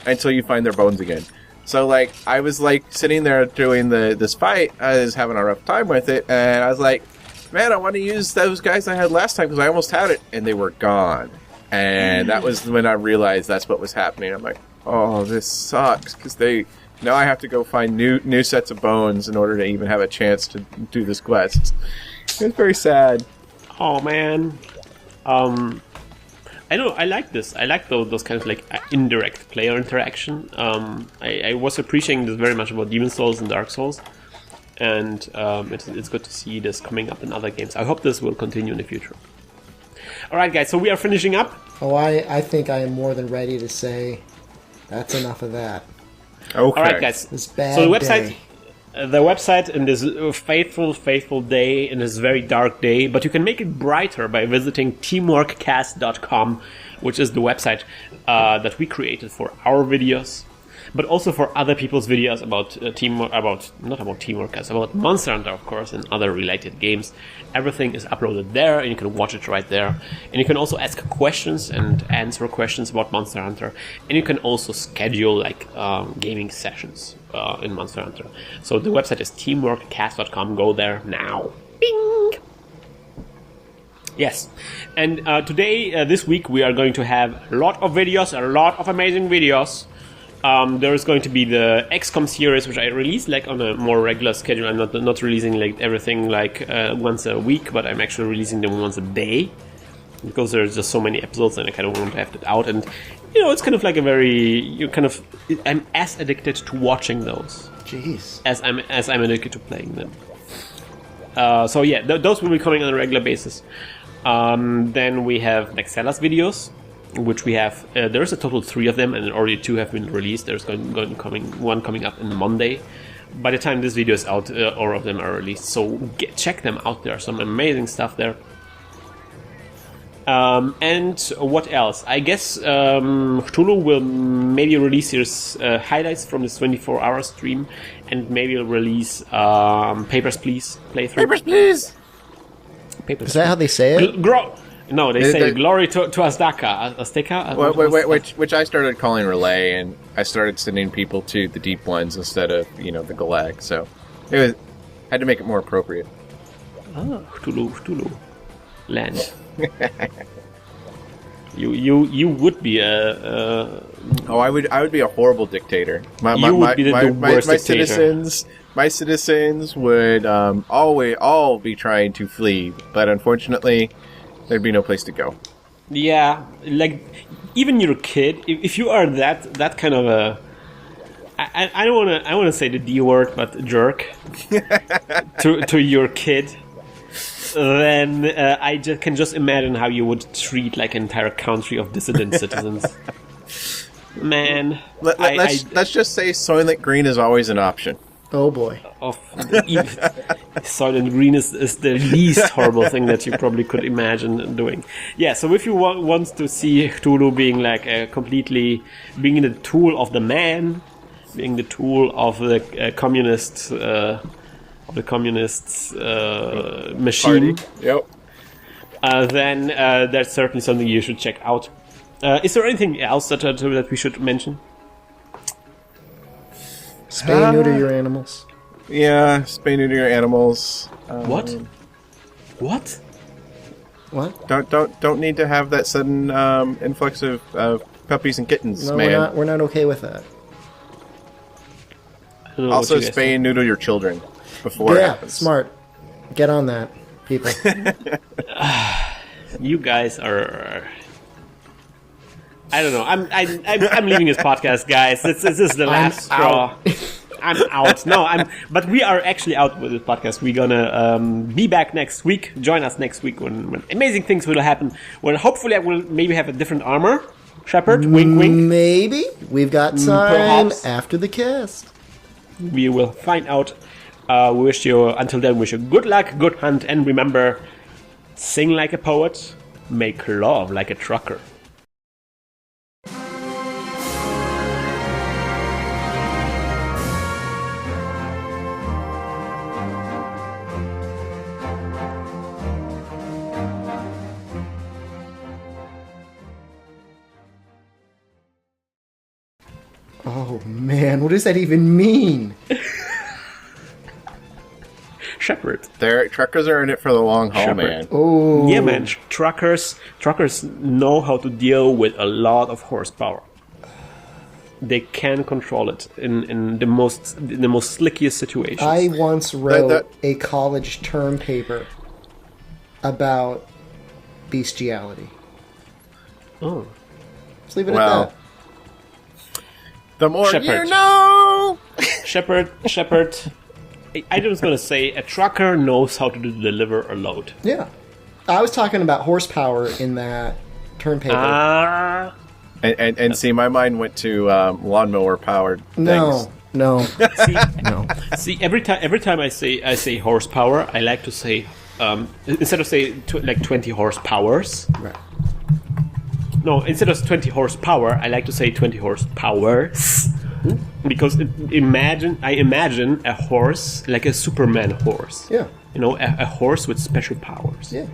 until you find their bones again. So, like, I was, like, sitting there doing this fight. I was having a rough time with it, and I was like, man, I want to use those guys I had last time because I almost had it, and they were gone. And that was when I realized that's what was happening. I'm like, oh, this sucks, because now I have to go find new sets of bones in order to even have a chance to do this quest. It's very sad. Oh, man. I know, I like this. I like those kind of like indirect player interaction. I was appreciating this very much about Demon's Souls and Dark Souls. And it's good to see this coming up in other games. I hope this will continue in the future. Alright, guys, so we are finishing up. Oh, I think I am more than ready to say that's enough of that. Okay. Alright, guys. This bad so the website in this faithful day, in this very dark day, but you can make it brighter by visiting teamworkcast.com, which is the website that we created for our videos, but also for other people's videos about about Monster Hunter, of course, and other related games. Everything is uploaded there, and you can watch it right there. And you can also ask questions and answer questions about Monster Hunter. And you can also schedule like gaming sessions in Monster Hunter. So the website is teamworkcast.com. Go there now. Bing! Yes. And this week, we are going to have a lot of videos, a lot of amazing videos. There is going to be the XCOM series, which I release like on a more regular schedule. I'm not releasing like everything like once a week, but I'm actually releasing them once a day because there's just so many episodes, and I kind of want to have it out. And it's kind of like I'm as addicted to watching those. Jeez. As I'm addicted to playing them. So yeah, those will be coming on a regular basis. Then we have Xella's videos, which we have. There's a total 3 of them, and already 2 have been released. There's one coming up on Monday. By the time this video is out, all of them are released. So check them out. There are some amazing stuff there. And what else? I guess Cthulhu will maybe release his highlights from this 24-hour stream, and maybe release Papers, Please playthrough. Papers, Please! Is that how they say it? No, they say glory to Azteca. Which I started calling Relay, and I started sending people to the deep ones instead of, the Gulag. So had to make it more appropriate. Oh, Cthulhu. Land. You would be a... I would be a horrible dictator. You would be the worst dictator. My citizens would all be trying to flee, but unfortunately, there'd be no place to go. Yeah, like even your kid. If you are that kind of a, I don't want to say the D word, but jerk to your kid, then I can just imagine how you would treat like an entire country of dissident citizens. Man, let's just say Soylent Green is always an option. Oh boy. Soylent Green is the least horrible thing that you probably could imagine doing. Yeah, so if you want to see Cthulhu being like completely being the tool of the man, being the tool of the communist machine, Party. Yep. then that's certainly something you should check out. Is there anything else that we should mention? Spay and neuter your animals. Yeah, spay neuter your animals. What? What? What? Don't need to have that sudden influx of puppies and kittens, No, man. we're not okay with that. I don't know Also, what you guys spay think. and neuter your children before it Yeah, happens. smart. Get on that, people. You guys are. I don't know. I'm leaving this podcast, guys. This is the last straw. I'm out. No, but we are actually out with this podcast. We're gonna be back next week. Join us next week when amazing things will happen. When hopefully I will maybe have a different armor. Shepard, wink, wink. Maybe. We've got time Perhaps. after the cast. We will find out. Until then, wish you good luck, good hunt, and remember, sing like a poet, make love like a trucker. Oh, man. What does that even mean? Shepard. Truckers are in it for the long haul, Shepard. man. Oh. Yeah, man. Truckers know how to deal with a lot of horsepower. They can control it in the most slickiest situations. I once wrote That- a college term paper about bestiality. Oh. Let's leave it Well, at that. The more Shepard. you know! Shepard. I was going to say a trucker knows how to deliver a load. Yeah. I was talking about horsepower in that term paper. Ah. And see, my mind went to lawnmower powered no. things. No. See, No. see, every time I say horsepower, I like to say instead of say like 20 horsepowers. Right. No, instead of 20 horsepower, I like to say 20 horsepowers. Because I imagine a horse like a Superman horse. Yeah. You know, a horse with special powers. Yeah.